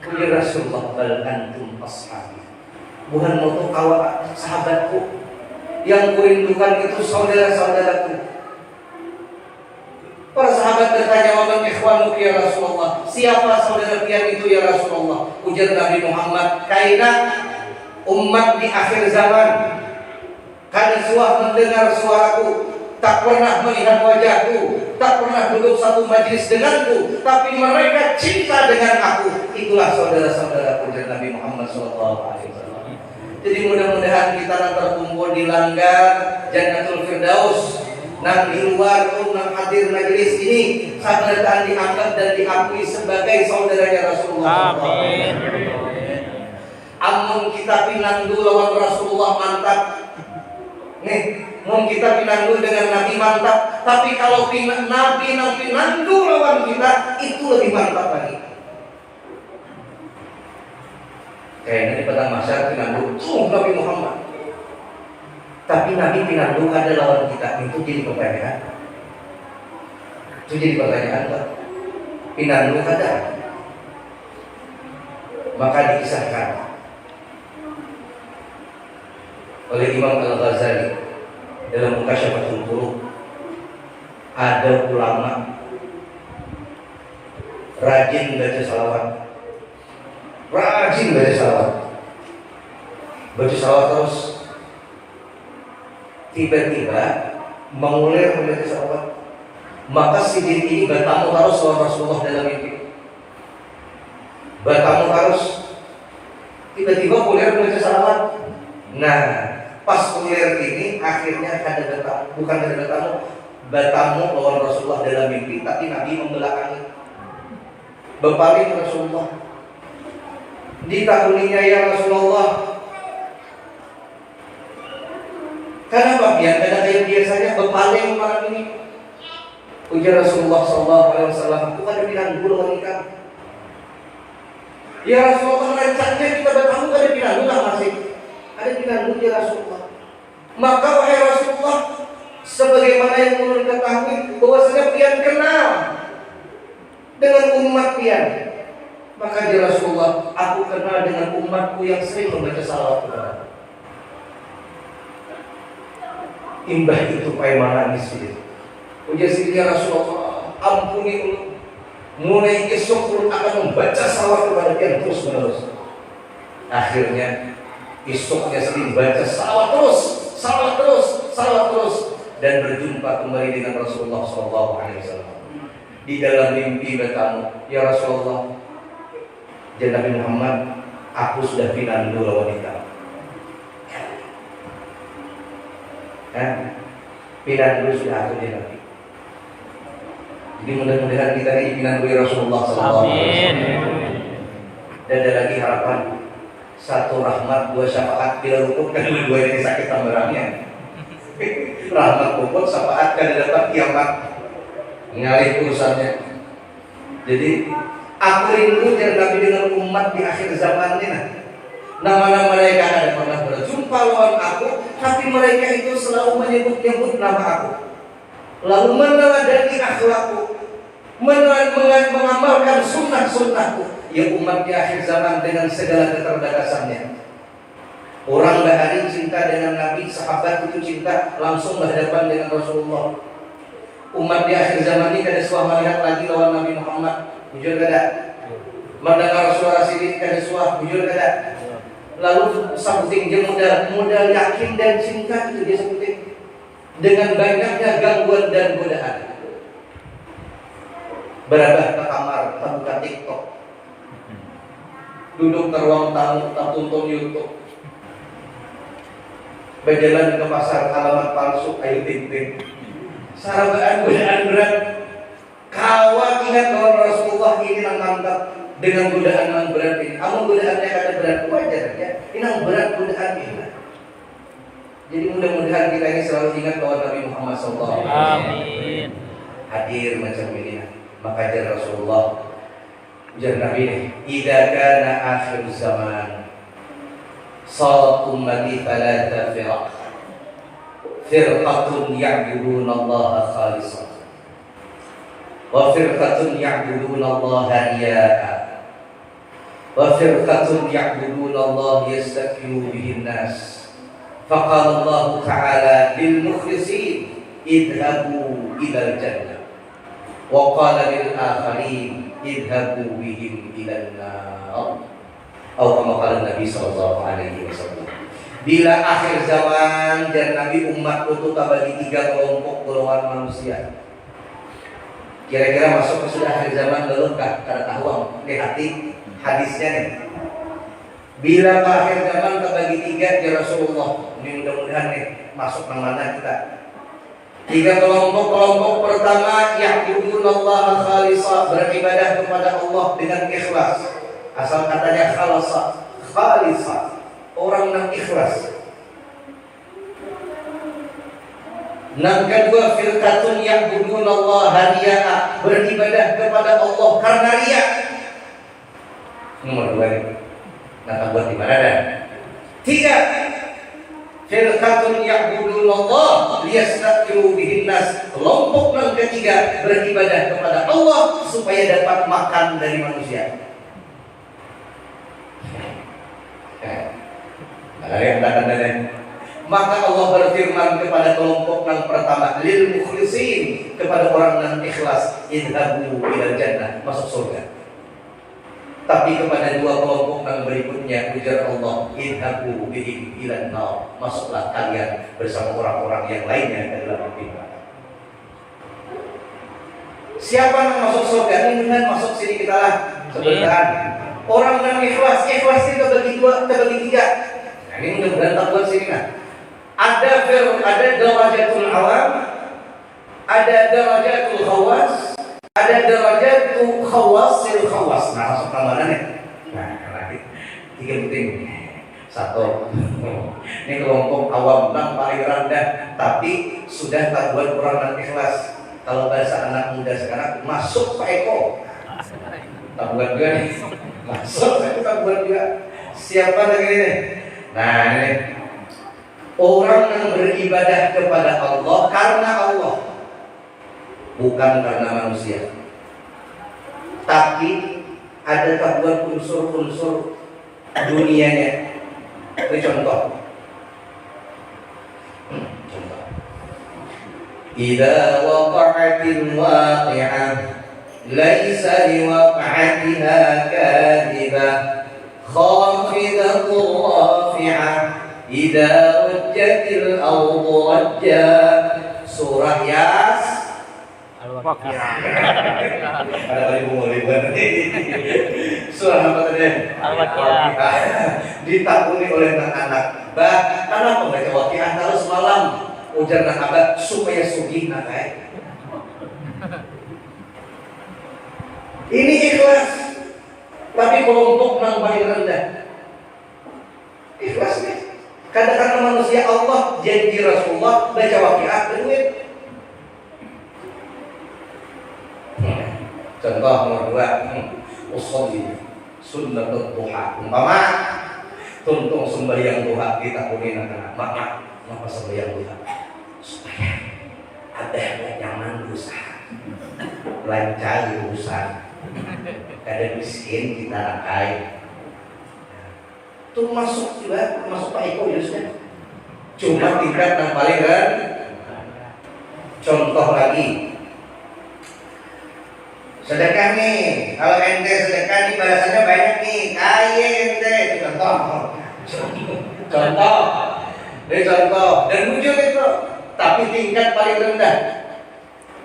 Ya Rasulullah, bal antum ashabi. Bukan untuk kawan sahabatku. Yang kurindukan itu saudara-saudaraku. Para sahabat bertanya, wa man ikhwanuka ya Rasulullah? Siapa saudara kalian itu ya Rasulullah? Ujar Nabi Muhammad, kaina umat di akhir zaman. Kada suah mendengar suaraku, tak pernah melihat wajahku, tak pernah duduk satu majlis denganku, tapi mereka cinta dengan aku. Itulah saudara-saudaraku, ujar Nabi Muhammad SAW. Jadi mudah-mudahan kita terkumpul di langgar Jannatul Firdaus, nang di luar pun nang hadir majelis ini, saudara dianggap dan diakui sebagai saudaranya Rasulullah. Amin. Amun kita pinandu lawan Rasulullah mantap. Nih, mun kita pinandu dengan Nabi mantap, tapi kalau Nabi nang pinandu lawan kita, itu lebih mantap lagi. Kayaknya di padang mahsyar pinandu Nabi Muhammad. Tapi Nabi pinandu ada lawan kita, itu jadi pertanyaan. Itu jadi pertanyaan, Pak. Pinandu ada. Maka dikisahkan oleh Imam Al-Ghazali dalam Muqasyafatul Qulub, ada ulama rajin baca salawat, baca salawat terus, tiba-tiba mengulir membaca salawat, maka si diri ini bertamu harus lawan Rasulullah dalam mimpi, bertamu harus, tiba-tiba kuliah membaca salawat. Nah, pas kuliah ini akhirnya ada bertamu lawan Rasulullah dalam mimpi, tapi Nabi membelakangi, berpaling Rasulullah. Ditakuninya, ya Rasulullah, kenapa kadang kayak biasanya berpaling malam ini? Ujar Rasulullah SAW, aku kan bilang dulu wanita. Ya Rasulullah, rencananya kita bertamu kan bilang dulu masih. Ada pinandu ya Rasulullah. Maka wahai Rasulullah, sebagaimana yang perlu diketahui bahwasanya pian kenal dengan umat pian. Maka ya Rasulullah, aku kenal dengan umatku yang sering membaca salawat kepada. Imbah itu payah menangis dia. Ujar ya Rasulullah, ampuni Allah. Mulai esok pun akan membaca salawat kepada pian terus menerus. Akhirnya esoknya sering baca salawat terus, dan berjumpa kembali dengan Rasulullah SAW. Di dalam mimpi bertamu, ya Rasulullah, dan Nabi Muhammad, aku sudah pinandu wanita. Pinandu sudah aku dia Nabi. Jadi mudah-mudahan kita ini pinandu Rasulullah SAW. Amin. Dan ada lagi harapan. Satu rahmat, dua syafaat, bila luput kan dua ini sakit tambarannya. Rahmat luput, syafaat kan dapat kiamat, ngalih urusannya. Jadi aku rindu dan Nabi dengan umat di akhir zaman ini. Nama-nama mereka ada pernah berjumpa lawan aku, tapi mereka itu selalu menyebut-nyebut nama aku, lalu meneladani akhlakku, mengamalkan sunnah-sunnahku. Ya umat di akhir zaman dengan segala keterbatasannya. Orang bahari cinta dengan Nabi, sahabat itu cinta, langsung berhadapan dengan Rasulullah. Umat di akhir zaman ini kada suah melihat lagi lawan Nabi Muhammad, jujur kada. Mendengar suara sirik kada suah, jujur kada. Lalu sabuting dia modal yakin dan cinta itu dia sebutin. Dengan banyaknya gangguan dan godaan. Berabah ke kamar, buka TikTok. Duduk ke ruang tamu, tak tonton YouTube. Berjalan ke pasar, alamat palsu, ayo ting-ting. Sarabaan godaan berat. Hawa ingat bahwa Rasulullah ini nang mantap dengan godaan yang berat ini. Amun godaannya kada berat wajar ya. Ini nang berat godaan ini. Jadi mudah-mudahan kita ini selalu ingat bahwa Nabi Muhammad SAW Amin. hadir macam ini. Maka jar Rasulullah, jar Nabi ini, "Idza kana akhir zaman, salat ummati thalatha firaq. Firqatun ya'buduna Allah khalisah. Wa firqatun ya'buduna Allah riya'a. Wa firqatun ya'buduna Allah yastakiru bihin nas. Faqala Allah Ta'ala lil mukhlisin idhabu ilal jannah. Wa qala lil akharin idhabu bihim ilal nar." Atau kama qala Nabi sallallahu alaihi wasallam. Bila akhir zaman dan Nabi umat itu terbagi 3 kelompok golongan manusia. Kira-kira masuk ke sudah akhir zaman belum kah? Kada tahu lihat hadisnya nih. Bila akhir zaman terbagi 3 ya Rasulullah. Ini mudah-mudahan nih masuk ke mana kita. 3 kelompok. Kelompok pertama ya'budunallaha khalisah, beribadah kepada Allah dengan ikhlas. Asal katanya khalisah. Orang yang ikhlas. Yang kedua firqatun ya'budunallaha riya'a, beribadah kepada Allah karena riya. Nomor 2 ini. Nah, buat di mana dah? 3 firqatun ya'budunallaha liyastakiru bihin nas. Kelompok yang ketiga beribadah kepada Allah supaya dapat makan dari manusia. Maka Allah berfirman kepada kelompok yang pertama, lil mukhlisin, kepada orang yang ikhlas, idhabu ilal jannah, masuk surga. Tapi kepada 2 kelompok yang berikutnya, ujar Allah, idhabu bihim ilan nar, masuklah kalian bersama orang-orang yang lainnya ke dalam api neraka. Siapa yang masuk surga? Ini dengan masuk sini kita lah sebentar. Orang yang ikhlas itu terbagi 2, terbagi 3. Nah, ini mudah-mudahan tak buat sini kan. Ada darajatul awam, ada darajatul khawas, ada darajatul khawasil khawas. Nah, masuk tambahannya. Nah, lagi 3 penting. 1. Ini kelompok awam yang paling rendah, tapi sudah tak buat orang yang ikhlas. Kalau bahasa anak muda sekarang masuk Pak Eko. Tak buat juga nih. Masuk saya tak buat juga. Siapa lagi ini? Nah, ini orang yang beribadah kepada Allah karena Allah, bukan karena manusia. Tapi ada tambahan unsur-unsur dunianya. Ini contoh. Idza waqa'atil waqi'ah laisa liwaqa'atiha kadhibah khafidatur rafi'ah idza rujjatil ardu rajja. Surah Yas Al-Waqi'ah. ada kali penguliban. Surah apa tadi? Al-Waqi'ah. Ditakuni oleh anak-anak. Kenapa baca Waqi'ah terus malam? Ujar nak abad supaya sugih nak Ini ikhlas. Tapi kelompok yang paling rendah ikhlas nih. Kadang-kadang manusia Allah janji Rasulullah baca Waqi'ah berduit. Contoh nomor 2, usolli sunnatul duha. Umpama tuntung sembahyang duha kita kunin anak maka maka sembahyang duha supaya ada yang nyaman berusaha, lancar urusan, kada miskin kita rakai. Itu masuk juga, masuk Pak Eko Yusnya. Cuma tingkat yang paling kan. Contoh lagi, sedekah nih. Kalau ente sedekah nih balasannya banyak nih. Kaya ente. Contoh. Ini contoh. Dan muncul itu. Tapi tingkat paling rendah.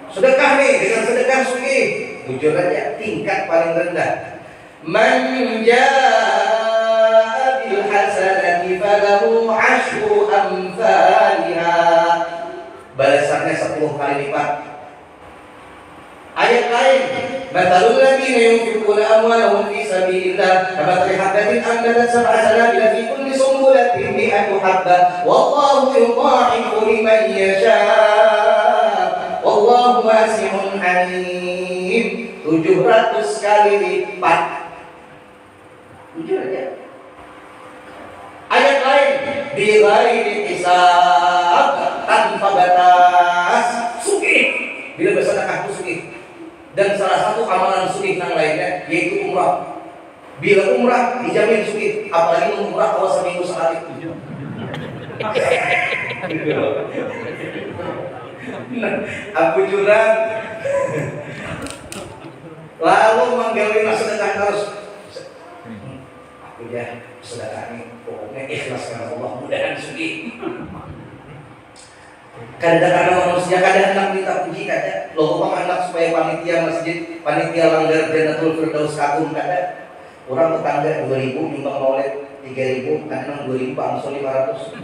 Sedekah nih, dengan sedekah sugih. Muncul aja tingkat paling rendah. Man jaa bil hasanati falahu asyru amsalha. Balasannya 10 kali lipat. Ayat lain, "Matsalul ladzina yunfiquna amwalahum fi sabilillah kamathali habbatin anbatat sab'a sanabila fi kulli sunbulatin mi'atu habbah wallahu yudha'ifu liman yasha' wallahu wasi'un 'alim." 700 kali lipat. Jujur aja. Ayat lain, bi ghairi hisab, tanpa batas, sugih. Bila bersedekah itu sugih. Dan salah satu amalan sugih yang lainnya yaitu umrah. Bila umrah dijamin sugih, apalagi umrah kalau seminggu sekali. Aku curang. Lalu manggilin sedekah terus. Aku ya sedekah ini pokoknya ikhlas karena Allah, mudahan sugih. Kadang-kadang manusia kadang minta puji kada, loh anak supaya panitia masjid, panitia langgar Jannatul Firdaus kagum kada. Orang tetangga 2000 nyumbang maulid 3000, kadang 2000 langsung 500.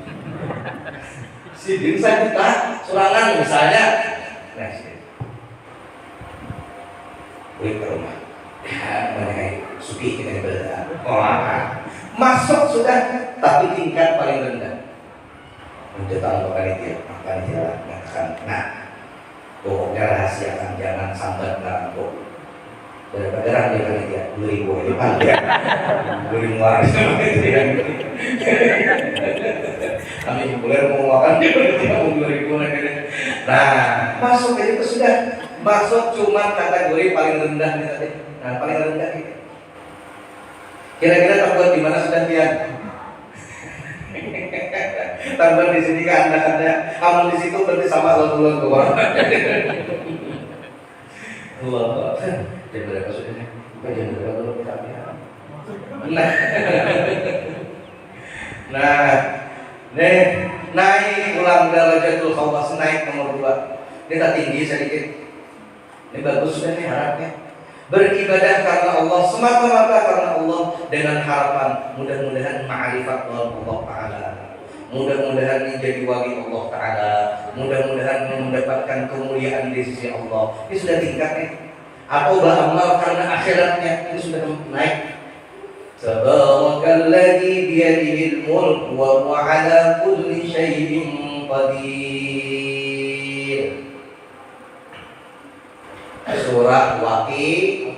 Sidin 1 juta surangan misalnya. Nah, sidin. Boleh ke rumah. Mengenai suki kita ibadah. Masuk sudah, tapi tingkat paling rendah. Mencetak panitia mengatakan, nah, pokoknya rahasiakan, jangan sambat ngantuk. Daripada dia panitia 2000 itu panjang, 2000 waris. Kami populer mau makan dia mau 2000 lagi. Nah, masuk itu sudah masuk cuma kategori paling rendah nih tadi. Nah, paling rendah ini. Kira-kira takut di mana sudah Tian? Tambah di sini kan anda amal di situ berarti sama lalu keluar. Allah, daripada maksudnya, jangan berapa dulu kita lihat. Nah, naik ulang darajatul khawas, naik nomor 2. Kita tinggi sedikit. Ini bagus sudah nih harapnya. Beribadah karena Allah, semata-mata karena Allah, dengan harapan mudah-mudahan ma'rifat Allah Ta'ala. Mudah-mudahan menjadi wali Allah Ta'ala, mudah-mudahan mendapatkan kemuliaan di sisi Allah. Ini sudah tingkatnya. Atau beramal karena akhiratnya, ini sudah naik. Tabarakalladzi biyadihil mulk wa huwa ala kulli syai'in qadir. Surah Waqi.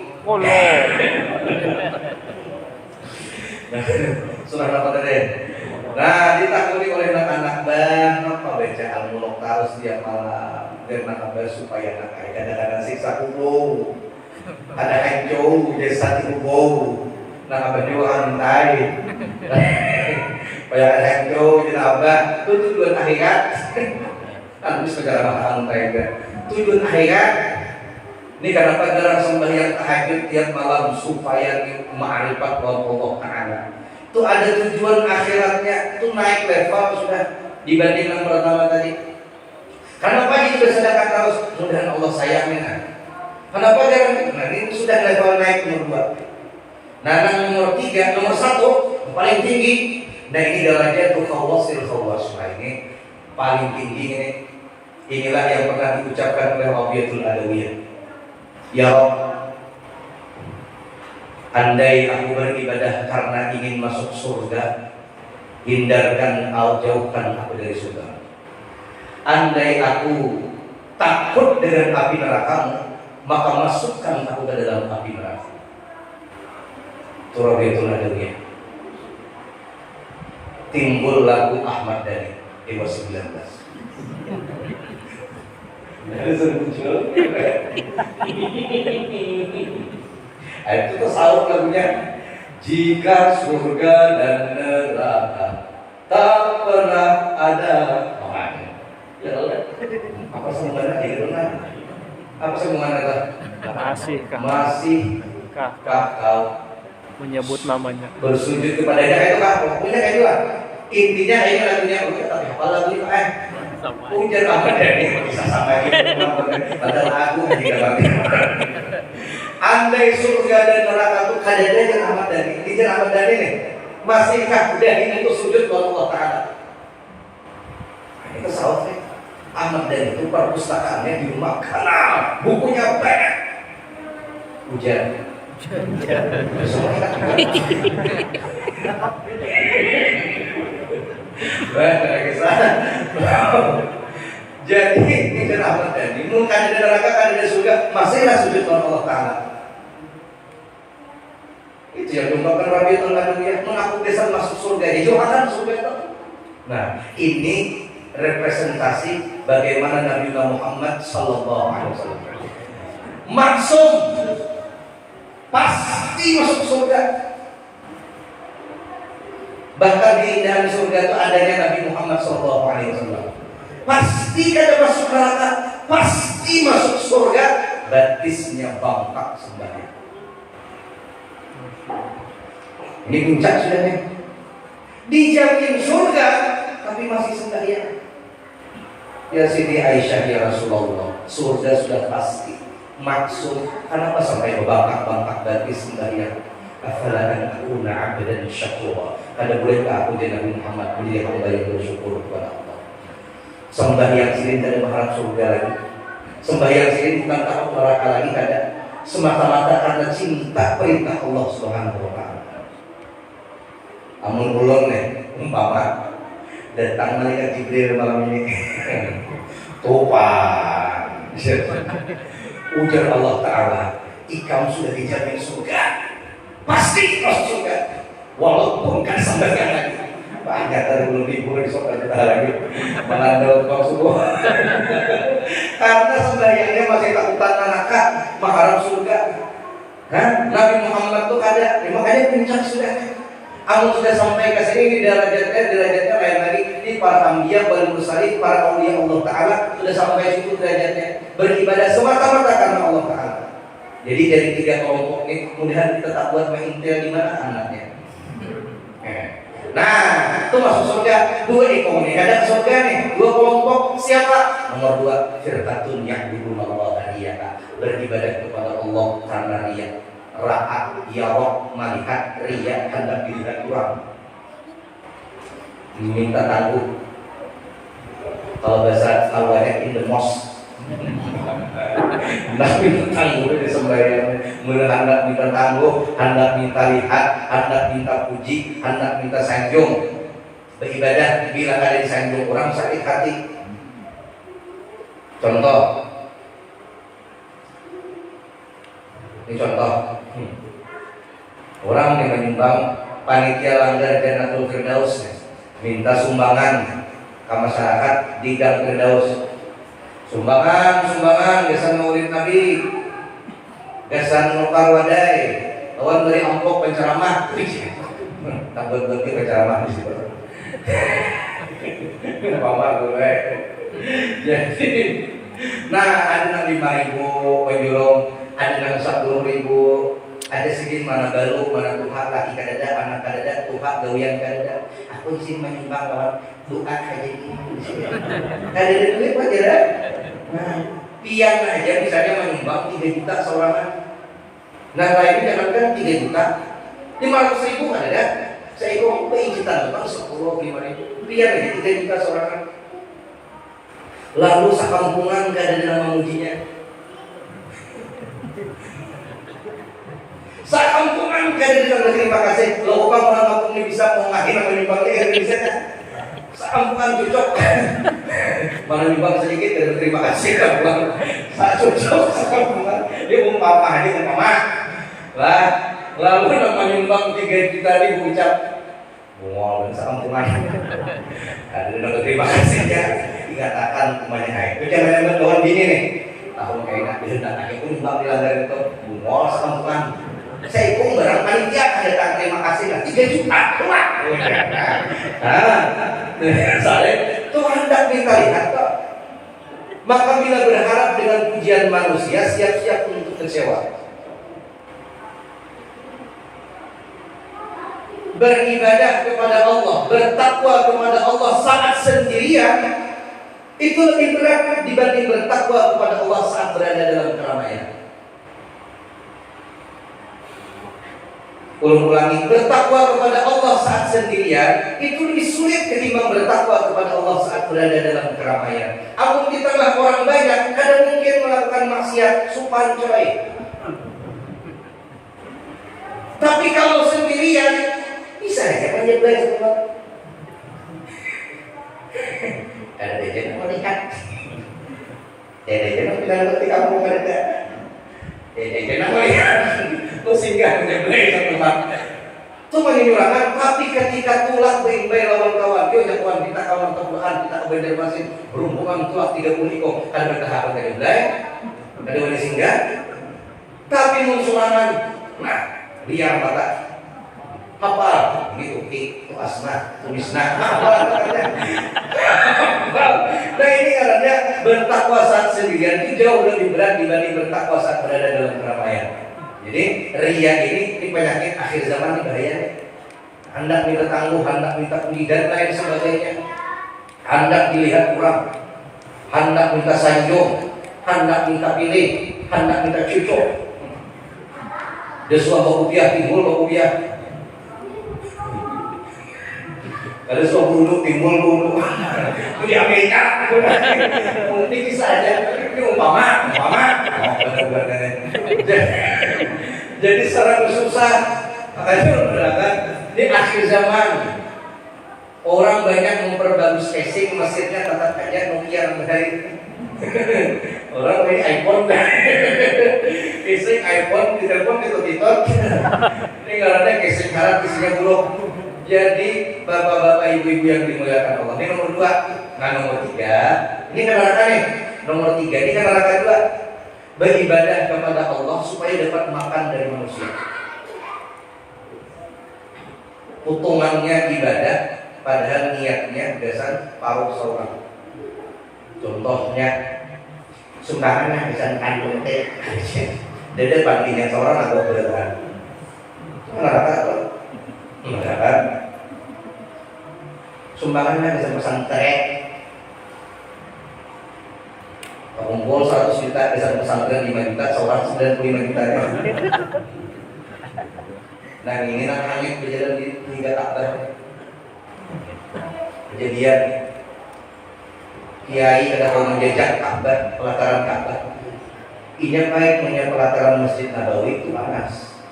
Surah apa tadi? Nah, ditakuni oleh anak-anak bang, apa baca Al-Mulk terus tiap malam, biar anak supaya anak kadang-kadang siksa kubur, ada hancur, desa kubur, nak abah juga antai, supaya ada hancur, jadi abah, itu tujuan akhirat, kan bisa segala macam antai kan, tujuan akhirat. Ini kenapa jarang sembahyang tahajud tiap malam supaya ma'rifat Allah Ta'ala. Itu ada tujuan akhiratnya, itu naik level sudah dibanding yang pertama tadi. Karena pagi sudah sedekah terus, mudah-mudahan Allah sayangnya. Kenapa jangan? Nah, ini sudah level naik nomor 2. Nah, nomor 3, nomor 1 paling tinggi. Nah, ini darajatul khawasil khawas. Nah, ini paling tinggi ini. Inilah yang pernah diucapkan oleh Rabiatul Adawiyah. Ya Rabb, andai aku beribadah karena ingin masuk surga, hindarkan atau jauhkan aku dari surga. Andai aku takut dengan api neraka, maka masukkan aku ke dalam api neraka. Rabiatul Adawiyah. Timbul lagu Ahmad Dhani Dewa 19. Itu tasawuf lagunya. Jika surga dan neraka tak pernah ada, ya apa semuanya hirna? Apa semuanya masihkah kau menyebut namanya, bersujud kepadanya? Itu kan pokoknya kayak itu lah. Intinya ini lagunya udah, tapi apa lagu itu Hujan apa dari bisa sampai padahal aku tidak ngerti. Andai surga dan neraka itu kadang-kadang yang Ahmad Dhani, izin Ahmad Dhani nih, masihkah udah ini untuk sujud kepada Allah Ta'ala? Ini kesalahan Ahmad Dhani itu perpustakaannya di rumah kanal, bukunya banyak. Hujan. Jadi ini rahmat tadi. Mungkin ada neraka, kan ada surga, masihlah sujud kepada Allah Taala. Itu yang diungkapkan Rabi'atul Adawiyah, mengaku desa masuk surga. Jadi akan surga itu. Nah, ini representasi bagaimana Nabi Muhammad Sallallahu Alaihi Wasallam maksum, pasti masuk surga. Bahkan di dalam surga itu adanya Nabi Muhammad Sallallahu Alaihi Wasallam. Pasti kada masuk neraka, pasti masuk surga. Batisnya bangkak sembahyang. Ini puncak sudah nih. Dijamin surga, tapi masih sembahyang. Ya Siti Aisyah, ya Rasulullah, surga sudah pasti. Maksud, kenapa sampai membangkak-bangkak batis sembahyang? Afala an akuna 'abdan syakura. Kada bolehkah aku jadi Nabi Muhammad menjadi hamba yang bersyukur kepada Allah? Sembahyang sini tidak berharap surga lagi. Sembahyang sini bukan takut neraka lagi, kada. Semata-mata karena cinta perintah Allah Subhanahu wa Ta'ala. Amun ulun nih, umpama datang malaikat Jibril malam ini, topan, ujar Allah Ta'ala, ikam sudah dijamin surga, pasti masuk surga, walaupun kan sembahyang lagi. Banyak dari belum libur besok kita lagi mengandalkan kau semua. Karena sembahyangnya masih takutan neraka, mengharap surga. Nabi Muhammad tuh kada, makanya puncak sudah. Amun sudah sampai ke sini, di derajatnya lain lagi. Ini para anbiya, para mursalin, para auliya Allah Taala sudah sampai situ derajatnya, beribadah semata-mata karena Allah Taala. Jadi dari 3 kelompok ini, kemudian kita tak buat mengintel di mana anaknya. Nah, itu masuk surga. 2 ekonomi, ada surga nih. 2 kelompok siapa? Nomor 2, firqatun ya'buduna Allah riyaka, beribadah kepada Allah karena riya. Ra'at, yarok, melihat, riya, hendak dilihat orang. Minta tangguh. Kalau bahasa awalnya in the mosque. Hendak minta tangguh di sembahyang, hendak minta tangguh, hendak minta lihat, hendak minta puji, hendak minta sanjung. Beribadah bila ada disanjung orang sakit hati. Contoh, ini contoh. Orang yang menyumbang panitia langgar Jannatul Firdaus, minta sumbangan ke masyarakat di Gang Firdaus. Sumbangan, gasan maulid Nabi, gasan nukar wadai, lawan beri amplop penceramah, takut berarti penceramah di situ. Bapak gue, jadi, nah ada 5.000 penjulung, ada 10.000, ada sedikit mana baru, mana tuhan laki kadada, anak kadada, tuhan gawian kadada. Aku sih menyumbang lawan doa aja ini. Kadada duit wajar. Nah, pian aja misalnya menyumbang 3 juta seorangan. Nah lainnya jangankan 3 juta, 500.000 ada. Saya ikut juta, bang 10.000, 5.000. Pian aja 3 juta seorangan. Lalu sakampungan gak ada dalam mengujinya. Sakampungan gak ada dalam terima kasih. Lo orang kampung ini bisa mau ngahin sama nyumbangnya bisa kan? Sakampungan cocok. Mana nyumbang sedikit dan terima kasih kan bang. Saat cocok sakampungan. Dia umpama aja umpama. Lah, lalu nama nyumbang 3 juta ini ucap. Wow, dan sakampungan. Ada dalam terima kasihnya. Dikatakan kumanya hai. Itu jangan yang berdoa gini nih. Tahun kayaknya dihendaknya pun nyumbang di langgar itu. Bungol sakampungan. Saya ikut barang panitia ada tak terima kasih lah 3 juta keluar. Saya Tuhan tak minta lihat kok. Maka bila berharap dengan pujian manusia, siap-siap untuk kecewa. Beribadah kepada Allah, bertakwa kepada Allah saat sendirian itu lebih berat dibanding bertakwa kepada Allah saat berada dalam keramaian. Ulang-ulangi, bertakwa kepada Allah saat sendirian itu lebih sulit ketimbang bertakwa kepada Allah saat berada dalam keramaian. Amun di tengah orang banyak, kadang mungkin melakukan maksiat, supan coy. Tapi kalau sendirian bisa aja menyebelah semua. Ada dejen melihat. Dejen bilang berarti kamu kerja. Dejen melihat. Lu singgah menyebelah semua. Cuma menyurahkan, tapi ketika tulak baik-baik lawan kawan, dia kawan kita kawan tebuhan, kita ke Banjarmasin, berhubungan tulak 30 iko, kan bertahan dari belai, ada wali singgah, tapi musuhanan, nah, liar mata, hafal, gitu, itu asma, tulisna, hafal, nah ini karena bertakwa saat sendirian itu jauh lebih berat dibanding bertakwa saat berada dalam keramaian. Jadi ria ini penyakit akhir zaman ini bahaya. Hendak minta tangguh, hendak minta puji dan lain sebagainya. Hendak dilihat kurang, hendak minta sanjung, hendak minta pilih, hendak minta cucuk. Desua bakubiah timbul bakubiah. Ada suatu bulu timbul bulu. Di Amerika, mungkin bisa aja. Ini umpama. Jadi secara susah, makanya berangkat di akhir zaman orang banyak memperbagus casing mesinnya tetap aja Nokia dari orang ini iPhone casing iPhone di telepon titot ini karena casing harap isinya bulog. Jadi bapak-bapak ibu-ibu yang dimuliakan Allah, ini nomor 2. Nah nomor 3 ini neraka nih. Nomor 3 ini neraka 2. Beribadah kepada Allah supaya dapat makan dari manusia. Potongannya ibadah, padahal niatnya dasar paruh seorang. Contohnya, sumbangannya bisa kandung teh, dede bandingnya seorang agak berat. Neraka apa? Neraka. Sumbangannya bisa pesan trek. Kumpul 100 juta, bisa pesantren 5 juta, seorang 95 juta. Nah ini namanya berjalan di hingga Ka'bah. Kejadian kiai ada orang menjejak Ka'bah, pelataran Ka'bah. Inya baik punya pelataran Masjid Nabawi itu panas.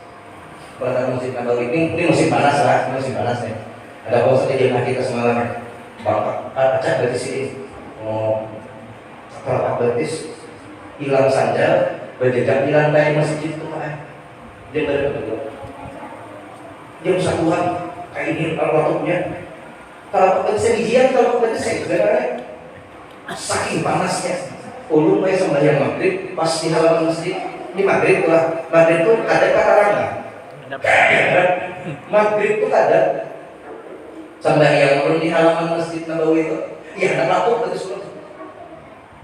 Pelataran Masjid Nabawi ini musim panas lah, musim panas nih. Ada bosan di jemaah kita semalam. Bapak acak dari sini. Kalau betis hilang sandal berjejak di lantai masjid itu Pak. Dia berdua jam 1-an kayak ini kalau waktunya kalau betis dijian kalau betis sebenarnya saking panasnya ulun kayak sembahyang maghrib pas di halaman masjid ini maghrib lah maghrib itu ada katarannya maghrib itu ada sembahyang ulun di halaman masjid Nabawi itu ya ada lapuk betis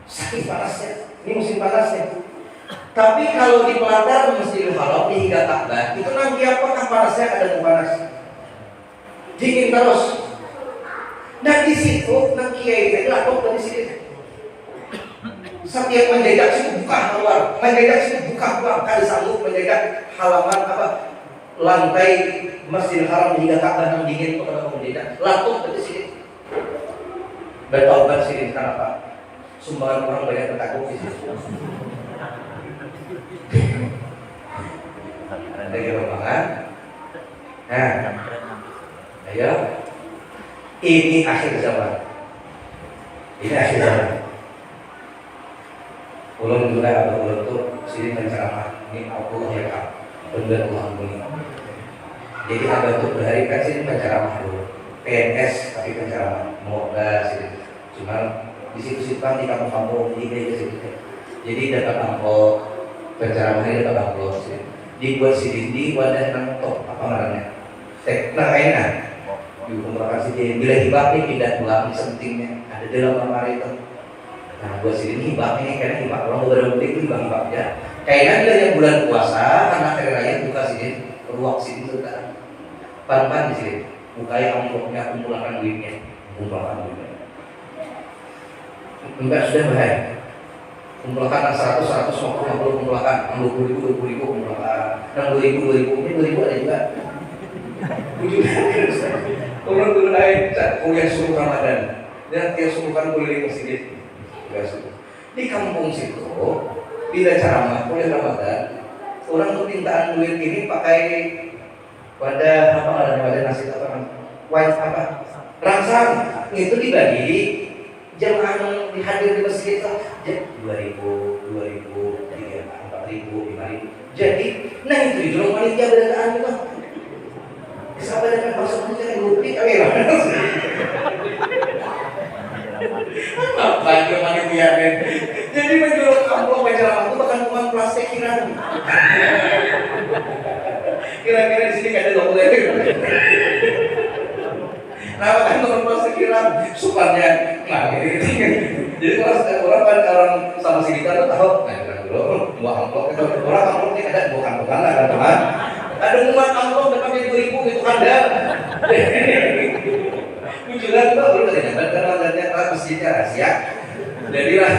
saking panasnya, ini musim panasnya. Tapi kalau di pelataran Masjidil Haram di hingga Ka'bah itu nanti apakah panasnya ada panas? Dingin terus. Nah di situ nanti kiai itu lapor dari sini. Setiap menjajak situ buka keluar, menjajak situ buka keluar, kali sanggup menjajak halaman apa lantai Masjidil Haram hingga Ka'bah yang dingin kepada menjajak. Lapor dari sini. Bertaubat sini kenapa? Sumbangan orang banyak bertakut di situ. Ada gelombang. Nah, ayo. Ini akhir zaman. Ini akhir zaman. Ulun juga atau ulun tuh sini menceramah. Ini Allah ya kak. Benar Allah ini. Jadi abah tuh berhari kan sini menceramah dulu. PNS tapi penceramah. Mau sini. Cuma di situ kan di kampung-kampung di situ. Jadi dapat amplop penceramahnya dapat amplop sih. Dibuat di wadah nangtok apa namanya? Nah kayaknya diumumkan sih bila hibah ini tidak pulang sentingnya ada dalam lemari itu. Nah buat sini hibah ini karena hibah orang beberapa detik itu hibah ya. Kayaknya bila yang bulan puasa karena hari raya buka sini ruang sini itu kan. Pan di sini bukai amplopnya kumpulkan duitnya, kumpulkan duitnya. Enggak sudah bahaya. Kumpulkan 100, 150, kumpulkan 60.000, 20.000 kumpulkan 60.000, 20.000 ini 2.000 ada juga. Turun naik, kuliah suruh Ramadan dan dia suruhkan kuliah masjid. Di kampung situ, bila ceramah kuliah Ramadan, orang tuh mintaan duit ini pakai pada apa namanya, pada nasi apa white apa rangsang itu dibagi jemaah yang dihadir di masjid itu 2.000, 3.000, 4.000, 5.000. Jadi, nah itu di dalam panitia berdasarkan itu. Siapa yang masuk panitia yang lupi kami lah. Apa itu panitia kan? Jadi menjual amplop majalah itu bahkan uang plastik kiraan. Kira-kira di sini ada dokumen. Nah, kan nomor plastik kiraan supaya nah gitu. Jadi kalau orang sama si kita tuh tahu, nah kita dulu buah amplop itu orang amplop ini ada bukan lah kan teman. Ada umat amplop depannya 2.000 itu ada. Munculan itu belum ternyata karena masjidnya rahasia. Jadi lah,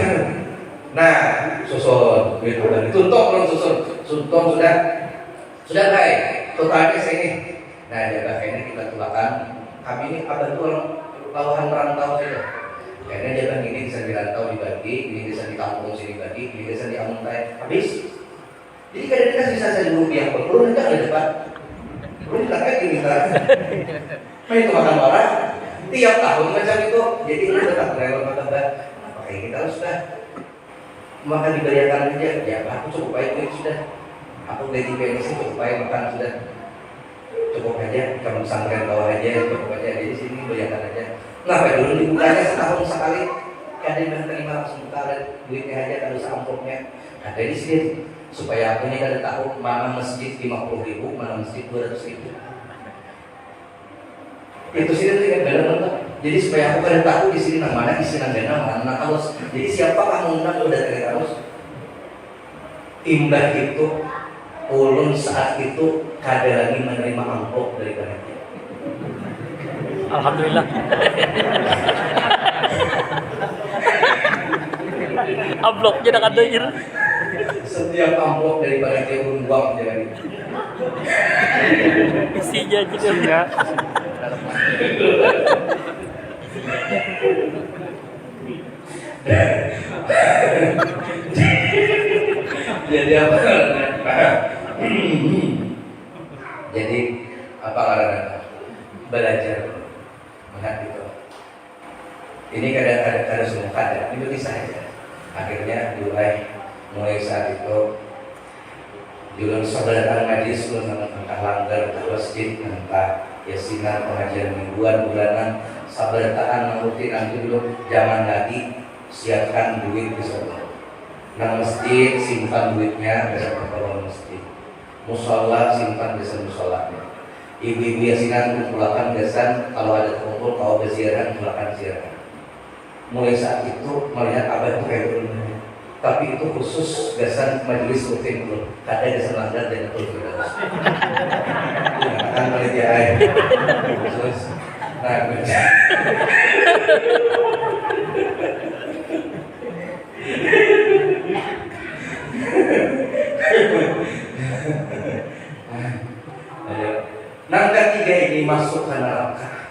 nah susun gitu dan dituntut belum susun sudah baik totalnya sini. Nah jaga ini kita tularkan. Kami ini apa itu orang bawahan perantau saja. Karena dia kan ini bisa dirantau dibagi, ini bisa ditampung sini dibagi, ini bisa diamuntai habis. Jadi kadang-kadang bisa saja rupiah berturun aja ada depan. Belum kita kayak gini kan. Main itu makan orang tiap tahun macam itu. Jadi ini tetap rela makan dah. Makanya kita harus sudah makan diberikan aja. Ya aku cukup baik ini sudah. Aku gaji PNS cukup baik makan sudah. Cukup aja, kamu pesantren bawah aja, cukup aja di sini berikan aja. Kenapa dulu dibukanya setahun sekali? Kadang yang terima langsung buka duitnya aja kalau seamplopnya. Nah dari sini supaya aku ini kada tahu mana masjid 50.000, mana masjid 200.000. Itu sini tuh yang benar. Jadi supaya aku kada tahu di sini mana isi nanggana mana kalos. Jadi siapa kamu undang udah dari kalos? Imbah itu ulun saat itu kada lagi menerima amplop dari panitia. Alhamdulillah. Amplopnya dah ada ir. Setiap amplop dari panitia ulun buang jadi. Isinya juga. Jadi apa? Jadi apa karena belajar melihat itu. Ini kadang-kadang semua kadang itu bisa aja. Akhirnya mulai saat itu jualan saudara majlis sebelum tentang langgar masjid tentang yasinan pengajian mingguan bulanan sabarataan rutin nanti dulu zaman lagi siapkan duit di sana. Nang masjid simpan duitnya besok ke masjid. Musola simpan besan musolanya. Ibu-ibu yasinan kumpulkan besan kalau ada kumpul kalau berziarah kumpulkan ziarah. Mulai saat itu melihat abah itu kayak begini. Tapi itu khusus besan majelis rutin dulu. Ada besan langgar dan betul tidak. Akan panitia air. Terus, nah besan. Nang ketiga ini masuk ke neraka.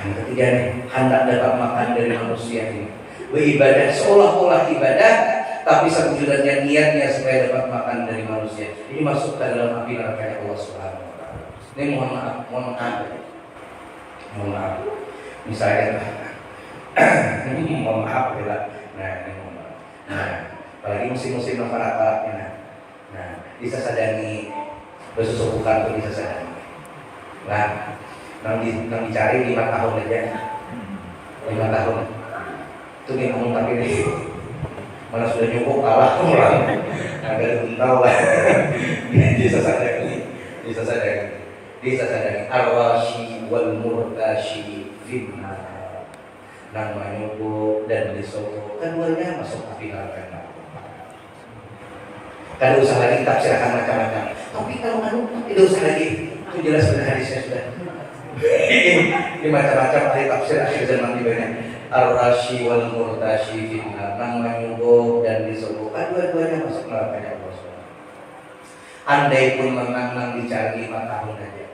Yang ketiga nih, hendak dapat makan dari manusia ini. Beribadah seolah-olah ibadah, tapi sejujurnya niatnya supaya dapat makan dari manusia. Ini masuk ke dalam api neraka Allah Subhanahu wa taala. Ini mohon maaf. Misalnya ini mohon maaf ya. Nah, ini mohon maaf. Nah, apalagi musim-musim nafar-nafarnya. Nah, bisa sadangi bersusukan pun bisa sadangi. Nah, nang dicari 5 tahun aja. 5 tahun. Itu nih ngomong tapi nih mana sudah nyukup kalah orang. Agak tahu lah. Bisa sadangi. Arwashi wal murtashi finna. Nang menyukup dan disokok. Keduanya masuk api neraka. Kada usah lagi tafsirkan macam-macam. Tapi kalau tidak usah lagi. Itu jelas pada hadisnya sudah. Ini macam-macam ahli tafsir akhir zaman ini banyak. Ar-rashi wal murtashi finnar, nang menyuguh dan disebut. Dua-duanya masuk neraka Allah SWT. Andai pun menang dicari 4 tahun aja.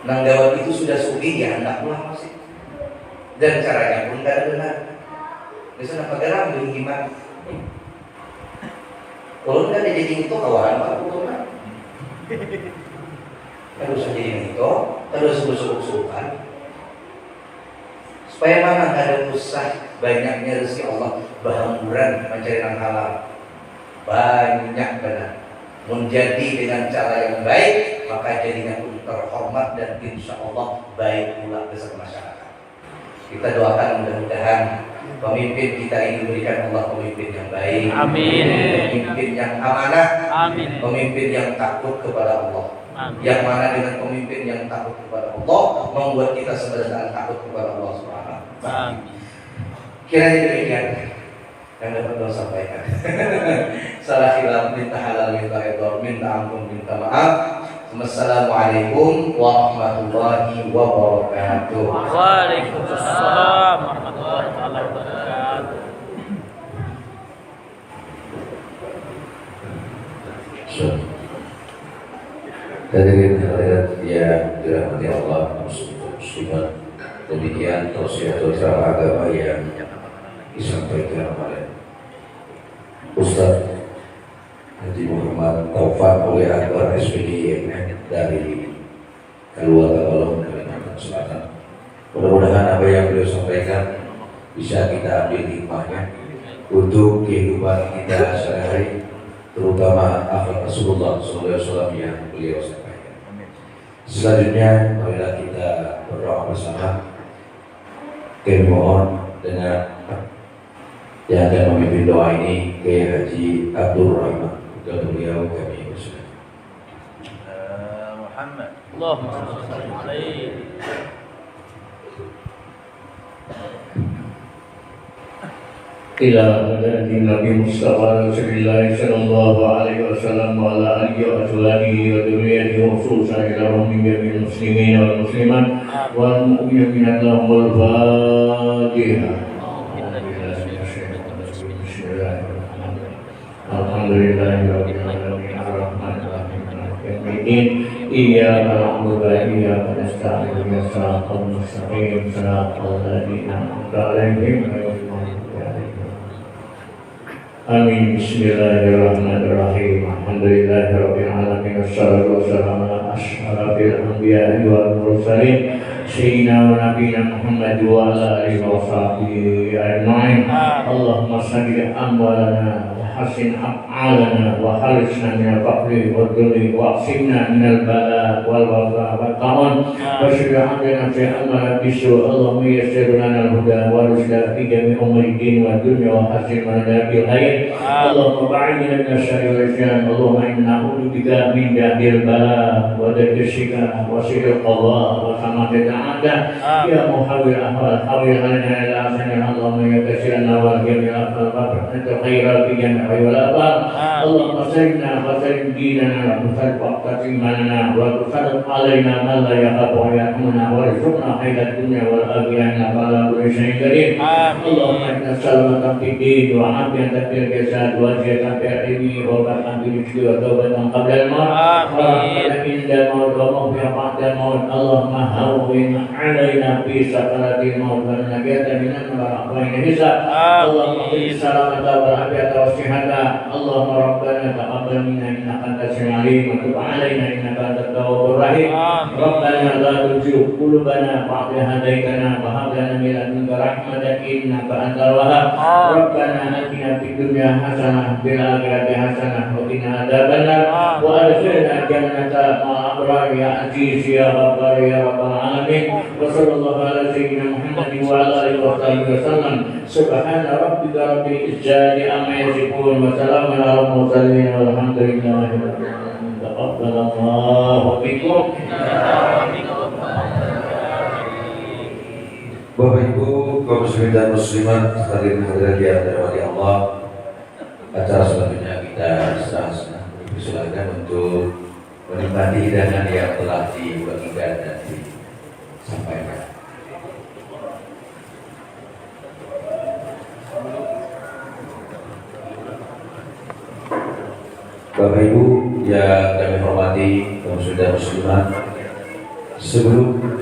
Nang jawab itu sudah suki ya hendak pulang masih. Dan caranya pun tidak benar. Bisa apa garam beri iman. Kalau tidak jadi itu kawan Pak, Terus saja itu, terus busuk-busukan. Supaya mana nggak ada usah banyaknya rezeki Allah, berhamburan mencari yang halal. Banyak benar. Menjadi dengan cara yang baik, maka jadinya pun terhormat dan insya Allah baik pula besar masyarakat. Kita doakan mudah-mudahan pemimpin kita ini diberikan Allah pemimpin yang baik, Amin. pemimpin yang amanah, Amin. pemimpin yang takut kepada Allah. Amin. Yang mana dengan pemimpin yang takut kepada Allah membuat kita sebenarnya takut kepada Allah Subhanahu wa taala. Kiranya demikian yang dapat saya sampaikan. Salah hilaf, minta halal, minta ridho, minta ampun, minta maaf. Wassalamualaikum warahmatullahi wabarakatuh. Waalaikumsalam warahmatullahi wabarakatuh. Hadirin hadirat yang dirahmati Allah, muslimat, demikian tausiah agama yang disampaikan oleh Ustaz Haji Muhammad Taufan oleh Akbar SPDI dari Keluarga Balong Kalimantan Selatan. Mudah-mudahan apa yang beliau sampaikan bisa kita ambil hikmahnya untuk kehidupan kita sehari-hari, terutama akhlak Rasulullah SAW yang beliau sampaikan. Selanjutnya, marilah kita berdoa bersama. Kami mohon dengan yang akan memimpin doa ini Kiai Haji Abdul Rahman. Dan beliau kami berserah. Muhammad. Allahumma shalli alaihi. إلى هداة النبي مصطفى رسول الله صلى الله عليه وسلم وعلى آله وأزواجه وذريته خصوصا إلى رحم جميع المسلمين والمسلمات والمؤمنين لهم الفاتحة. الحمد لله رب العالمين الرحمن الرحيم مالك يوم الدين إياك نعبد وإياك نستعين اهدنا الصراط المستقيم صراط الذين أنعمت عليهم غير المغضوب عليهم. آمين. بسم الله الرحمن الرحيم. الحمد لله رب العالمين والصلاة والسلام على أشرف الأنبياء والمرسلين سيدنا ونبينا محمد وعلى آله وصحبه أجمعين. اللهم صل أموالنا وحسن أفعالنا وخلصنا من الفقر والذل واعصمنا من البلاء والوباء والطعن واشف عنا في أمر بالسوء. اللهم يسر لنا الهدى والرشد في جميع أمور الدين والدنيا وحسن لنا بالخير. اللهم بعدنا من الشر والعصيان. اللهم إنا نعوذ بك من جهد البلاء ودرك الشقاء وسوء القضاء وسماعة الأعداء. يا محول الأحوال حول علينا إلى أحسن. اللهم يكسر لنا والجميع الأفضل أنت خير في جميع والأبار. اللهم سلمنا وسلم ديننا وسلم وقت إيماننا وتسلط علينا من لا يخاف ويرحمنا وارزقنا خير الدنيا والآخرة إنك على كل شيء قدير. اللهم إنا سلامة في الدين وعافية في الجسد وزيادة في العلم وبركة في الرزق وتوبة قبل الموت ورحمة عند الموت ومغفرة بعد الموت. اللهم هون علينا في سكرات الموت والنجاة من النار ومن الحساب. اللهم اغفر السلامة والعافية والصحة. اللهم ربنا تقبل منا إنك أنت السميع العليم وتب علينا إنك أنت التواب الرحيم. ربنا لا تزغ قلوبنا بعد إذ هديتنا وهب لنا من لدنك رحمة إنك أنت الوهاب. ربنا آتنا في الدنيا حسنة وفي الآخرة حسنة وقنا عذاب النار وأدخلنا الجنة مع الأبرار يا عزيز يا غفار يا رب العالمين. وصلى الله على سيدنا محمد وعلى آله وصحبه وسلم. سبحان ربك رب العزة عما يصفون وسلام على المرسلين والحمد لله رب العالمين. تقبل الله منكم. Bapak Ibu kaum muslimin dan muslimat hadirin hadirat yang dirahmati Allah, acara selanjutnya kita silakan untuk menikmati hidangan yang telah dibagikan dan disampaikan. Bapak Ibu yang kami hormati kaum muslimin dan muslimat, sebelum